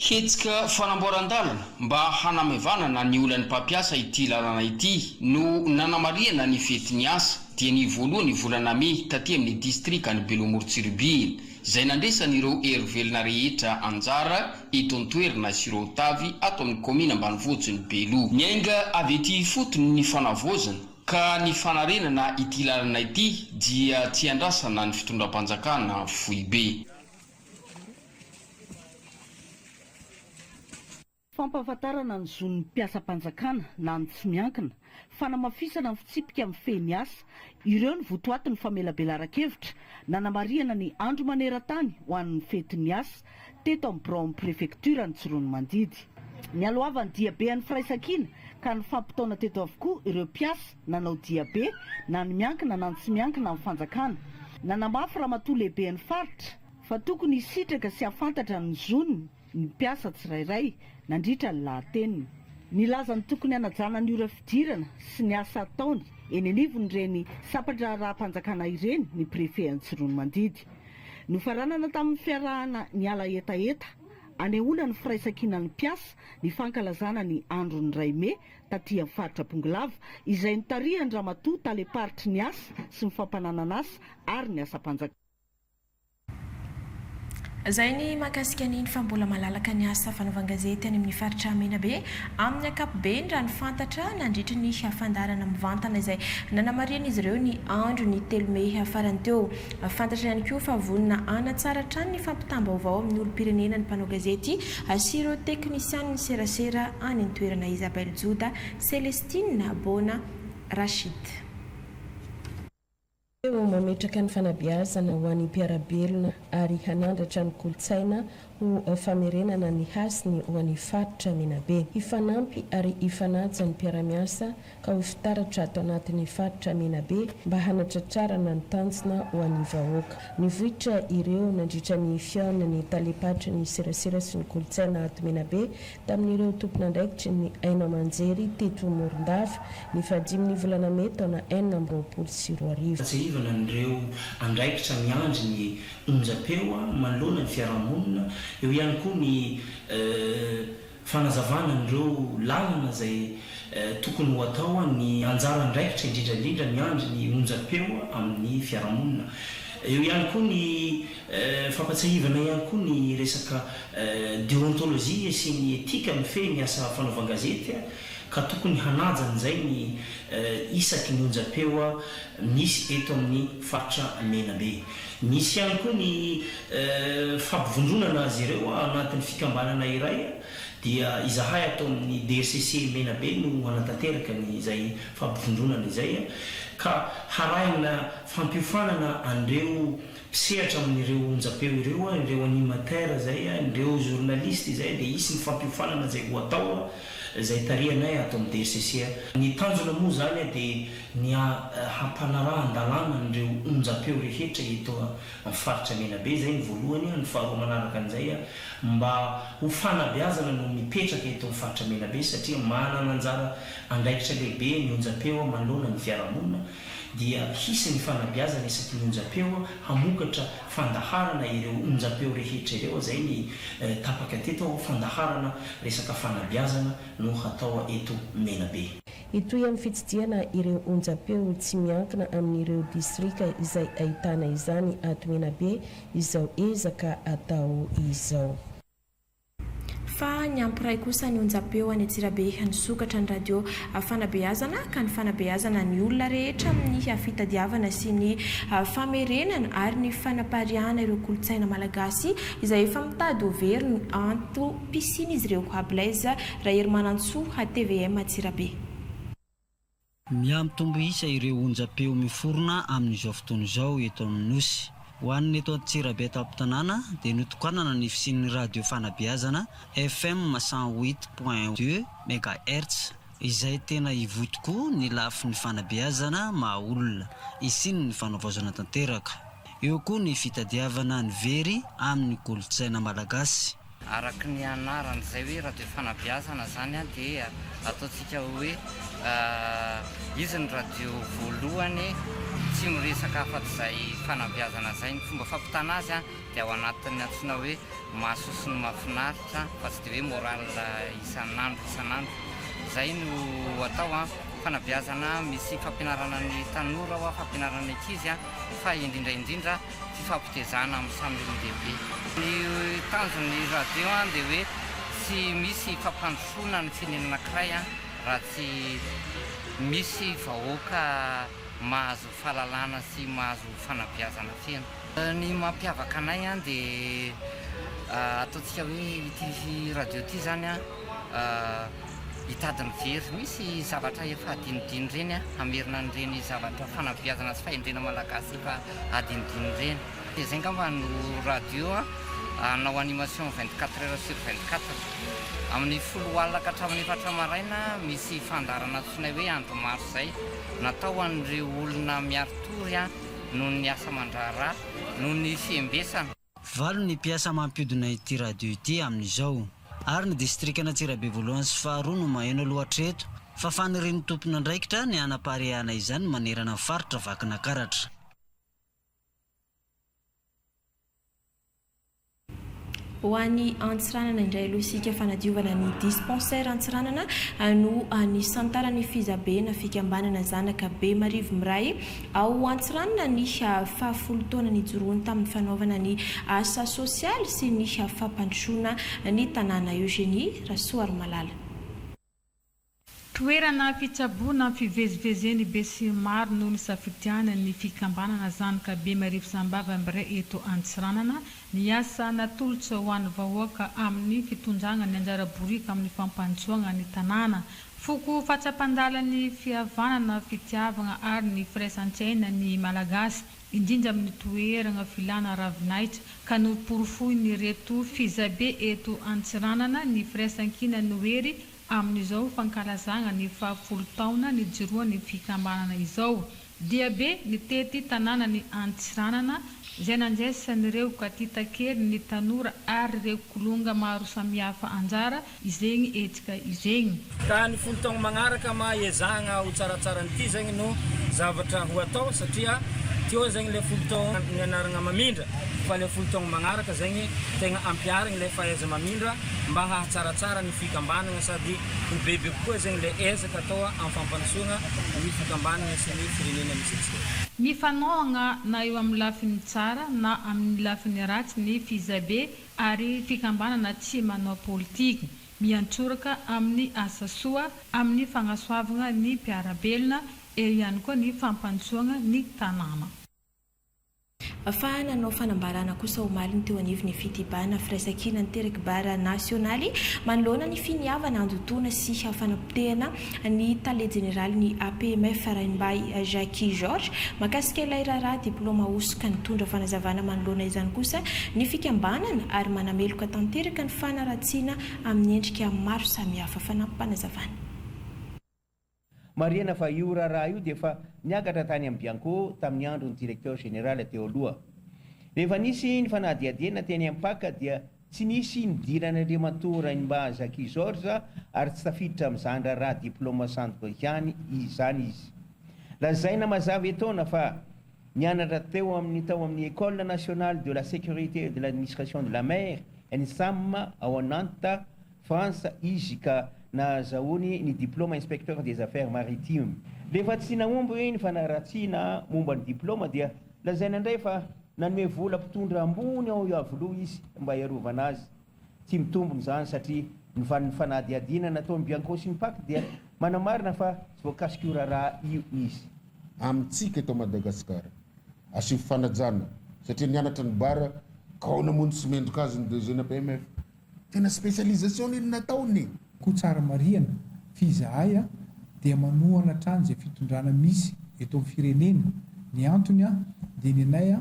Hetsika fanamboaran-dalana mba hanamevanana ny olan'ny mpampiasa ity lalana ity no nanamariana ny fetin'ny asa dia ny voalohany volana May taty amin'ny distrika ny Belomorotsirobiny izay nandresan'ireo hery-velona rehetra anjara eto an-toerana sy ireo tavy ato amin'ny komina ambanivohitry ny Belo. Niainga avy ety fotony ny fanavozana ka ny fanarenana ity lalana ity dia tsy andrasana ny fitondram-panjakana foibe. Fampahafantarana ny zon'ny mpiasa-panjakana na ny tsy miankina, fanamafisana ny fitsipika amin'ny fehiny asa, ireo ny votoaty ny famelabelaran-kevitra, nanamariana ny andro maneran-tany ho an'ny fetin'ny asa teto amin'ny Braon prefektura ny Tsirono Mandidy. Ny alohavany diabe an'ny firaisan-kina ka ny fampitaona teto avokoa ireo mpiasa nanao diabe na ny miankina na ny tsy miankina amin'ny fanjakana. Nanamafy ramatoa lehibe ny faritra fa tokony hisitraka sy hafantatra ny zoniny ny mpiasa tsirairay nandritra ny lahateniny. Nilaza ny tokony hanajana ny ora fidirana sy ny asa ataony eny anivon'ireny sapatra raha-mpanjakana ireny ny prefet any Tsirono Mandidy. Nofaranana tamin'ny fiarahana ny ala etaeta anehoana ny firaisan-kina ny mpiasa ny fankalazana ny andro ny 2 May taty amin'ny faritra Bongolava izay nitarihan'ny ramatoa taleparitry ny asa sy ny fampananana asa ary ny asa-panjakana. Zay ny mahakasika ny fa mbola malalaka ny asa fanaovan-gazety any amin'ny faritra Menabe amin'ny ankapobeny raha ny fantatra nandritra ny hafandarana mivantana izay nanamariana izy ireo ny andro ny 3 May hafarany teo. Fantatra ihany koa fa vonona anatsara trano ny fampitam-baovao amin'ny olo-pirenena ny mpanao gazety sy ireo teknisiany ny serasera any an-toerana Isabelle Jouda, Celestine Bona, Rachid. Eo mametraka ny fanabeazana ho an'ny mpiarabelona ary hanandratra ny kolotsaina ho famerenana ny hasiny ho an'ny faritra Menabe. Ifanampy ary ifanaja ny mpiaramiasa ka ho fitaratra ato anatin'ny faritra Menabe mba hanatratrarana ny tanjona ho an'ny vahoaka. Nivohitra ireo nandritra ny fiaona ny talepatra ny serasera sy ny kolotsaina ato Menabe tamin'ireo tompon'andraikitry ny Aina Manjery teto Morondava ny 5 volana May taona 2024. Nandreo andraikitra miandry ny onjapeo manoloana ny fiarahamonina, eo ihany koa ny fanazavana nireo lalana zay tokony ho atao ny anjara andraikitra indrindrandrindra miandry ny onjapeo amin'ny fiarahamonina. Eo ihany koa ny fampatsahivana ihany koa ny resaka deontolojia sy ny etika mifehy ny asa fanaovan-gazety ka tokony hanajanyzay ny isaky ny onjapeo misy eto amin'ny faritra Menabe. Misy ihany koa ny fampivondronana azy ireo anatin'ny fikambanana iray dia izahay atao amin'ny DRCC Menabe no hanatanteraka nyzay fampivondronana izay ka harahina fampiofanana an'ireo mpisehatra amin'ireo onjapeo ireo animateur zay ireo journaliste zay dia isy ny fampiofanana zay ho atao zay tarihanay ato amin'ny DRCC. Ny tanjona moa zany dia ny hampanarahan-dalàna nireo onjapeo rehetra eto amin'ny faritra Menabe. Zay ny voalohany. Ny faharoa manaraka an'izay mba ho fanabeazana no mipetraka eto amin'ny faritra Menabe satria manana anjara andraikitra lehibe ny onjapeo manoloana ny fiarahamonina dia hisy ny fanabeazana isaky ny onjapeo hamokatra fandaharana ireo onjapeo rehetra ireo. Zay ny tapaka teto fandaharana resaka fanabeazana no hatao eto Menabe. Itoy amin'ny fitsidiana ireo onjapeo tsy miankina amin'ireo distrika izay ahitana izany ato Menabe izao ezaka atao izao. Fa ny ampiray kosa ny onjapeo any Antsirabe nisokatra ny radio fanabeazana ka ny fanabeazana ny olona rehetra amin'ny fitadiavana sy ny famerenana ary ny fanapariahana ireo kolotsaina malagasy izay efa mitady overiny anto pisiny izy ireo. Blaise Rahermanantsoa TVM Antsirabe. Miamtombo isa ireo onjapeo miforona amin'izao fotoana izao eto amin'ny nosy. hoan'ny eto Antsirabe tapo-tanàna dia notokanana ny fisian'ny radio fanabeazana FM 108.2 MHz izay tena ivoy tokoa ny lafin'ny fanabeazana maha-olona isiny ny fanaovazana tanteraka. Eo koa ny fitadiavana ny very amin'ny kolotsaina malagasy. Araky ny anarany izay hoe radio fanabeazana zany dia ataontsika hoe izy ny radio voalohany tsy miresaka afa-izay fanabeazana zay. Ny fomba fampitana azy dia ao anatin'ny antsoina hoe mahasoa sy ny mahafinaritra fa tsy dia hoe moral isan'andro. Zay no atao fanabeazana misy fampianarana ny tanora fampianarana ny ankizy fa indrindra fifampitezana amin'ny samy olon-dehibe. Ny tanjon'ny radio dia hoe tsy misy fampandrosoana ny firenena anankiray raha tsy misy vahoaka mahazo fahalalana sy mahazo fanabeazana feno. Ny mampiavaka anay dia ataontsika hoe ity radio ity zany hitadiny very misy zavatra efa adinodiny reny amerina n'ireny zavatra fanabeazana sy fahendrena malagasy efa adinodiny reny. Dia izay ngamba no radio anao animation 24 heures sur 24 amin'ny 10 alina ka hatramin'ny 4 maraina misy fandarana tsonay hoe andro maro izay natao an'ireo olona miaritory noho ny asa mandrara noho ny fiembesana. Valo ny mpiasa mampiodina ity radio ity amin'izao ary ny distrika n'Antsirabe voalohany sy faharoa no maheno lohatreto fa faniriny tompona andraikitra ny anaparehana izany manerana faritra vakina karatra. Ho an'ny Antsiranana indray aloha isika fanadiovana ny dispensaire Antsiranana no nisantarany Fizabe na fikambanana zanaka be Marivo Miray ao Antsiranana ny 10 taona nijoroany tamin'ny fanaovana ny asa sosialy sy ny fampandrosoana ny tanàna Eugénie Rasoary Malala. Toerana fitsaboana fivezivezeny be sy maro no nisafidiana ny fikambanana zanaka be Marivo Zambava Miray eto Antsiranana ny asa natolotra ho an'ny vahoaka amin'ny fitondrana ny anjara-borika amin'ny fampandrosoana ny tanàna. Foko fatsapandalany fihavanana fitiavana ary ny firaisan-tsaina ny malagasy indrindra amin'ny toerana filana ravinaitra ka noporofoy ny reto Fizabe eto Antsiranana ny firaisan-kina Noery amin'izao fankalazana ny 10 taona ny joroany fikambanana izao. Dia be ny tety tanàna ny Antsiranana izay nandraisan'ireo katitakely ny tanora ary ireo kolonga maro samihafa anjara izegny etsika izegny. Ka ny 10 taona magnaraka mahaezahana ho tsaratsara n'ity zegny no zavatra ho atao satria teo zegny le 10 taona ny anarana mamindra fa le 10 taona magnaraka zegny tegna ampiarigny le fahaiza mamindra mba hahatsaratsara ny fikambanana sady ho bebe kokoa zegny le ezaka atao amin'ny fampandrosoana ny fikambanana sy ny firenena misy antsika. Mifanohagna na eo amin'ny lafiny tsara na amin'ny lafiny ratsy ny Fizabe ary fikambanana tsy manao politika miantsoraka amin'ny asa soa amin'ny fagnasoavana ny mpiarabelona eo ihany koa ny fampandrosoana ny tanàna. Fa nanao fanambarana kosa omaliny teo anivony fitibana firaisan-kina niteraka bara nasionaly manoloana ny finiavana andotona sy hafanapotehana ny tale jeneraly ny APMF Rainbay Jackie George makasika ilay raharaha diplôma osoka nitondra fanazavana manoloana izany kosa ny fikambanana ary manameloka tanteraka ny fanaratsiana amin'ny endrika maro samihafa fanampanazavana. Mariana fa io raharaha io dia fa niakatra tany amin'ny Bianco tamin'ny andron'ny directeur général teo aloha. Rehefa nisy ny fanadihadiana teny Ampaka dia tsy nisy nidiran'Andriamantoa Rainbay Jackie George ary tsy tafiditra amin'izany raharaha diplôma centre-ihany izany izy. Lazaina mazava etaona fa nianatra teo amin'ny École nationale de la sécurité et de l'administration de la mer ENSAM ao Nantes, France izy ka nazahoany ny diplôme inspecteur des affaires maritimes. Rehefa tsy naomby ny fanaratsiana momba ny diplôma dia lazaina indray fa nanome vola mpitondra ambony ao avoloha izy mba hiarovana azy. Tsy mitombony zany satria ny fanadihadiana natao ny Bianco sy ny Pâques dia manamarina fa tsy voakasika io raharaha io izy. Amintsika eto Madagasikara asio fanajana satria nianatra ny bara ka ao namono sy mendrika azy ny deuxième PMF. Tena spécialisation iny nataony. Koa tsara mariana fizahay dia manohana hatrany izay fitondrana misy eto amin'ny firenena. Ny antony dia ny anay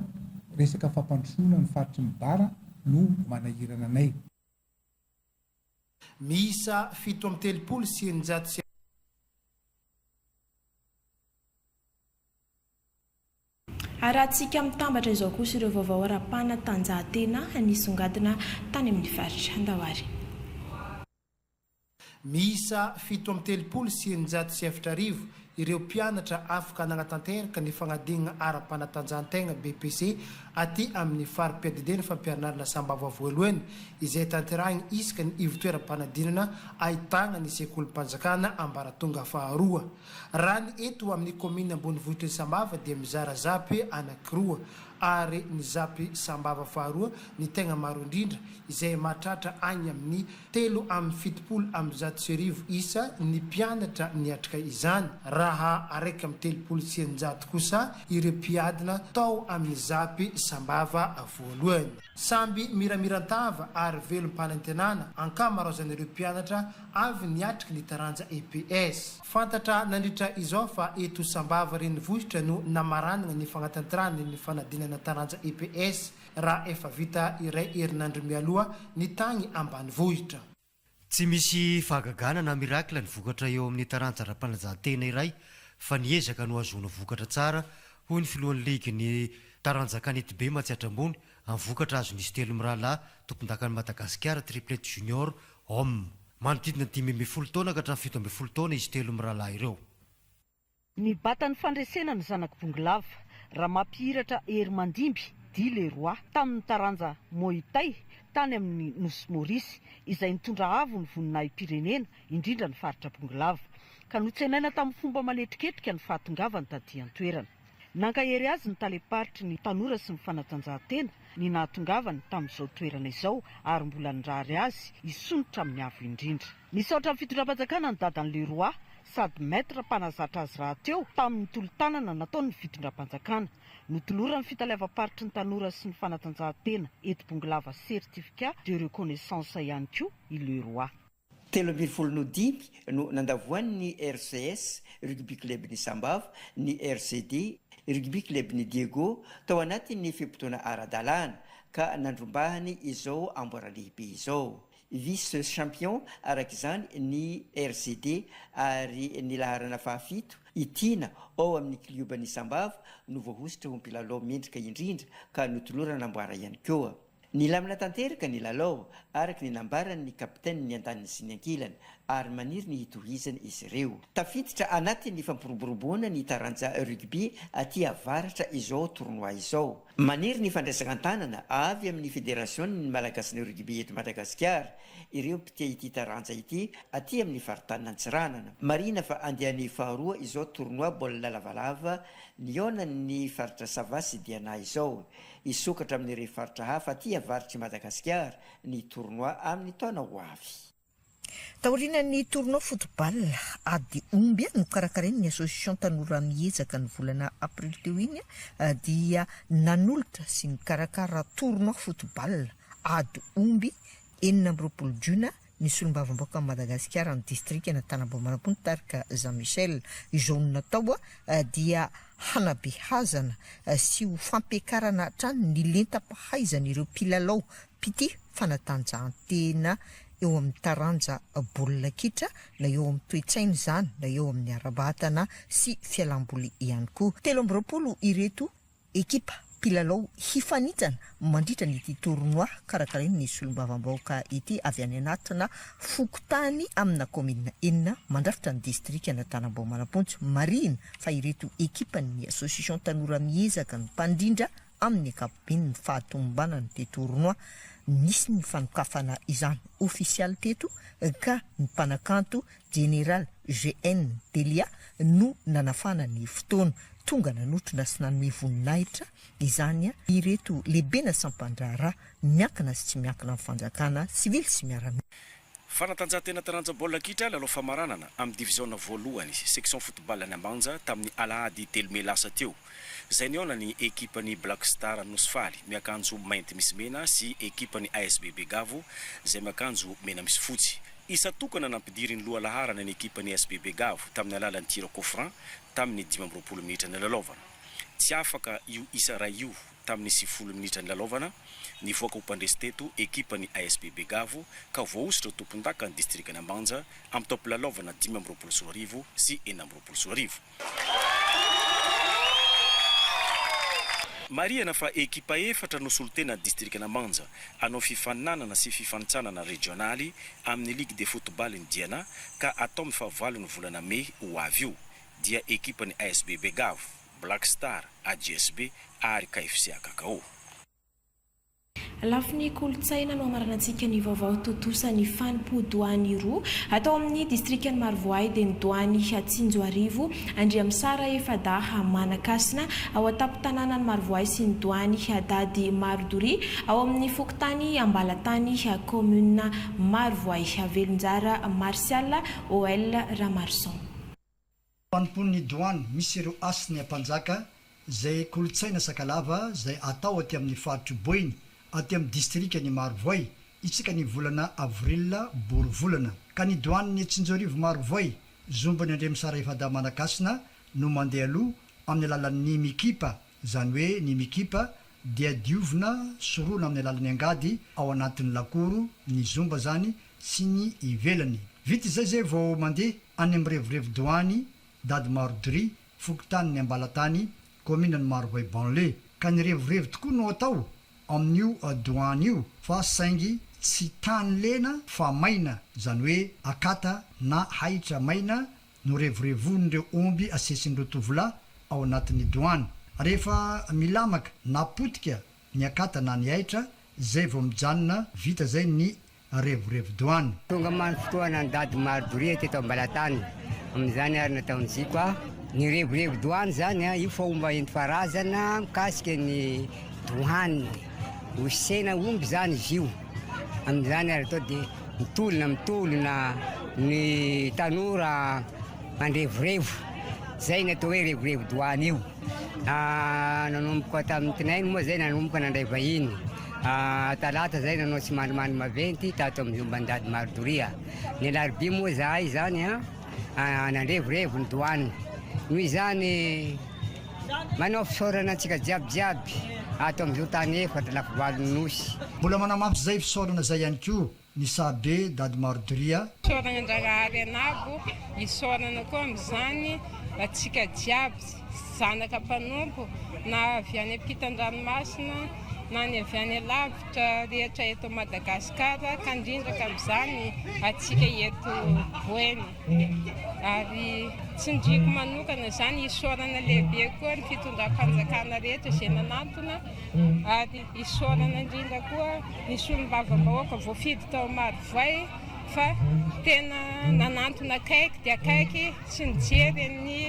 resaka fampandrosoana ny faritry ny bara no manahirana anay. Miisa 7 sy 900 arahantsika mitambatra izao kosa ireo vaovao ara-panatanjahantena nisongadina tany amin'ny faritra Andawary. Miisa 7 sy 900 ireo mpianatra afaka nagnatanteraka ny fagnadinana ara-panatanjahantegna BPC aty amin'ny farim-piadidena fampianarana sambava voalohany izay tanterahigny isaka ny ivotoeram-panadinana ahitagna ny sekolim-panjakana ambaratonga faharoa. Raha ny eto amin'ny komina ambonivohitra ny Sambava dia mizara zapy anankiroa ary ny zapy Sambava faharoa ny tegna maro indrindra izay mahatratra agny amin'ny 3.70 isa ny mpianatra niatrika izany. Raha araiky amin'ny 3.900 kosa ireo mpiadina tao amin'ny zapy Sambava voalohany. Samby miramirantava ary velom-panantenana ankamarazan'ireo mpianatra avy niatrika ny taranja EPS. Fantatra nandritra izao fa eto Sambava renivohitra no namaranana ny fagnatanterahana ny fanadinana taranja EPS raha efa vita iray herinandro mialoha ny tagny ambanivohitra. Tsy misy fahagagana na mirakla ny vokatra eo amin'ny taranja ara-panajahantena iray fa niezaka no azoana vokatra tsara hoy ny filohan'ny ligy ny taranja kanety be Matsiatrambony amin'ny vokatra azo nisy 3 mirahalahy tompon-dakany Madagasikara triplete junior homme manodidina 10 taona ka hatramin'ny 17 taona izy 3 mirahalahy ireo. Ny batan'ny fandresena ny zanaka Bongolava raha mampihiratra hery mandimby Di Leroy tamin'ny taranja Moitay tany amin'ny Nosy Maurice izay nitondra avo ny voninahim-pirenena indrindra ny faritra Bongolava ka notsenaina tamin'ny fomba maletriketrika ny fahatongavany taty an-toerana. Nankahery azy ny taleparitry ny tanora sy ny fanatanjahantena ny nahatongavany tamin'izao toerana izao ary mbola nirary azy isonitra amin'ny avo indrindra. Nisaotra amin'ny fitondram-panjakana ny dadan'ny Leroy sady maître mpanazatra azy raha teo tamin'ny tolo-tanana nataony fitondram-panjakana. Notolora ny fitalevam-paritry ny tanora sy ny fanatanjahantena eto Bongolava certificat de reconnaissance ihany koa i Leroy. 325 no nandavoan'ny RCS rugby club ny Sambava, ny RCD rugby club ny Diego tao anatin'ny fimpitoana ara-dalàna ka nandrombahany izao amboara-lehibe izao. Vice champion arak'izany ny RCD ary ny laharana fahafito itina ao amin'ny klubany Sambava no voahositra ho mpilalao mendrika indrindra ka notolorana namboara ihany koa. Nilamina tanteraka ny lalao araka ny nambaran'ny kapitaine ny andaniny sy ny ankilany ary maniry ny hitohizany izy ireo. Tafiditra anatin'ny fampiroboroboana ny taranja rugby aty avaratra izao tournoi izao. Maniry ny fandraisana an-tanana avy amin'ny fédération ny malagasy ny rugby eto Madagasikara ireo mpitia ity taranja ity aty amin'ny faritany Antsiranana. Marina fa andehan'ny faharoa izao tournoi baolina lavalava niona ny faritra Savasy Diana izao. Isokatra amin'ny rehefaritra hafa aty avaritry Madagasikara ny tournoi amin'ny taona ho avy. Taorian'ny tournoi football ady omby no karakarainy ny association tanora miezaka ny volana aprily teo iny dia nanolotra sy ny karakara tournoi football ady omby 20 Juna ny solombavamboaka Madagasikara ny district na Tanambomarampony tarika Jean-Michel izao natao dia hanabehazana sy ho fampiakarana hatrany ny lentam-pahaizana ireo mpilalao pity fanatanjahantena eo amin'ny taranja baolina kitra na eo amin'ny toe-tsaina izany na eo amin'ny arabatana sy fialamboly ihany koa. 20 ireto ekipa mpilalao hifanitsana mandritra n'ity tournoi karakarainy ny solombavamboaka ity avy any anatina fokotany amina komina enina mandrafitra ny district na Tanambomarapontsy. Marina fa ireto ekipa ny association tanora miezaka ny mpandindra amin'ny ankapobeny ny fahatombanany ty tournoi nisy ny fanokafana izany official teto ka ny mpanakanto général GN Delia no nanafana ny fotoana tonga nanotrona sy nanome voninahitra izany ireto lehibe na sampandrara miankina sy tsy miankina amin'ny fanjakana sivily sy miaramila. Fanatanjahantena taranja baolina kitra lalao famaranana amin'ny division voalohany section football any Ambanja tamin'ny alahady 3 May lasa teo. Zay niona ny ekipany Black Star Nosfaly miakanjo mainty misy mena sy ekipany ASBB Gavo zay miakanjo mena misy fotsy. Isatokana nampidiry ny loha laharana ny ekipany ASBB Gavo tamin'ny alalan'ny tir coup franc tamin'ny 15 minitra ny lalaovana. Tsy tsy afaka io isa ray io tamin'ny 10 minitra ny lalaovana nivoaka ho mpandresy teto ekipa ny ASB Begavo ka voaositra tompon-daka ny distrikta Ambanja amin'ny tompolalaovana 5-20 sy 4-20. Mariana fa ekipa efatra no solotena distrikta Ambanja anao fifaninanana sy fifanitsanana regionaly amin'ny Ligue de Football ny Diana ka atao amin'ny fahavalon'ny volana Mey ho avy io dia ekipa ny ASB Begavo, Black Star, AGSB ary KFC Kakao. Lafiny kolotsaina no amaranantsika ny vaovao totosan'ny fanimpo-doany roa atao amin'ny distrikta ny Marvoay dia ny doany Atsinjoarivo Andriamsara Efadaha Manakasina ao atapon-tanàna ny Marvoay sy ny doany Hadady Marodori ao amin'ny fokotany Ambalatany commune Marvoay. Velonjara Martial OL Ramarson. Fanimpon'ny doany misy ireo asiny ampanjaka zay kolotsaina sakalava zay atao aty amin'ny faritry Boiny aty amin'ny distrikta ny Marvoay isika ny volana avril borovolana ka ny doany ny Atsinjoarivo Marvoay zombany Andriamsara Efadaha Manakasina no mandeha aloha amin'ny alalan'ny mikipa zany hoe ny mikipa dia diovina soroana amin'ny alalan'ny angady ao anatin'ny lakoro ny zomba zany sy ny ivelany vita zay vao mandeha any amin'ny revirevo doany Dady Marodri fokotany ny Ambalatany commune ny Marvoay banlieue ka ny revirevo tokoa no atao amin'io doany io fa saingy tsy tany lena fa maina zany hoe akata na haitra maina no revorevon'ireo omby asesin'ireo tovolahy ao anatin'ny doany rehefa milamaka na potika ny akata na ny haitra zay vao mijanona vita zay ny revorevo doany. Tonga mamy fotoana ny Dady Marodri teto Ambalatany amin'izany ary nataony zikoa ny revorevo doany zany io fomba enti-paharazana mikasika ny doany osena omby zany izy io amin'izany ary atao dia mitolona ny tanora mandrevorevo zay ny atao hoe revorevo doany io. Nanomboka tamin'ny tinainy moa zay nanomboka nandray vahiny talata zay nanao tsy mandimandry maventy tato amin'ny zombany-Dady Marodri. Ny alarobia moa zahay zany nandrevorevo ny doany noho izany manao fisaorana antsika jiabijiaby ato amin'izao tany efatra lafa valon'ny nosy. Mbola manamafy zay fisaorana zay ihany koa ny Sabe Dady Marodri. Fisaorana Andragahary Anabo isaorana koa amin'izany atsika jiaby zanaka mpanompo na avy any ampitan-dranomasina na ny avy any alavitra rehetra eto Madagasikara ka indrindra ka amin'izany atsika eto Boeny. Ary tsindriko manokana zany isaorana lehibe koa ny fitondram-panjakana rehetra izay nanantona ary isaorana indrindra koa ny solombavam-bahoaka voafidy tao Marvoay fa tena nanantona akaiky dia akaiky tsy nijery ny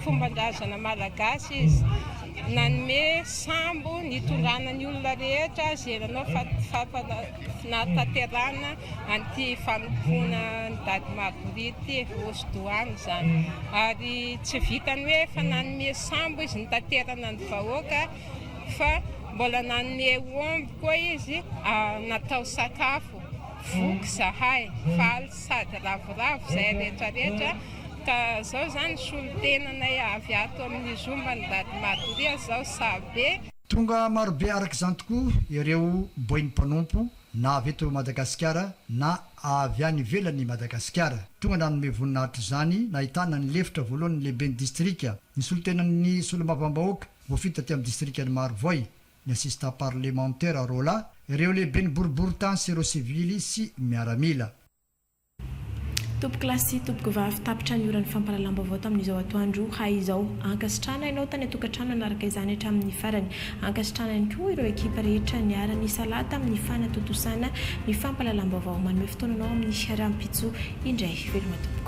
fomban-drazana malagasy izy nanome sambo nitondrana ny olona rehetra zay nanao natanterana anty fanompoana ny Dady Marodri ty Hosdoany zany ary tsy vitany hoe fa nanome sambo izy nitanterana ny vahoaka fa mbola nanome omby koa izy natao sakafo voky zahay faly sady ravoravo zay rehetrarehetra ka zao zany solotenanay avy ato amin'ny zombany Dady Marodri zao Sabe. Tonga marobe araka zany tokoa ireo boiny mpanompo na avy eto Madagasikara na avy any ivelany Madagasikara tonga nanome voninahitra zany nahitana ny lefitra voalohany lehibe ny distrika ny solotenan'ny solombavam-bahoaka voafita aty amin'ny distrika ny Marvoay ny assistant parlementaire Rola ireo lehibe ny boriboritany sy ireo sivily sy miaramila. Tompoko lasy tompoko vavy tapitra ny oran'ny fampalalam-baovao tamin'izao atoandro haizao ankasitrana ianao tany atokantrano anaraka izany hatramin'ny farany ankasitrana ihany koa ireo ekipa rehetra niarany salata amin'ny fanatotosana ny fampalalam-baovao manome fotoananao amin'ny rahampitso indray veloma tompoko.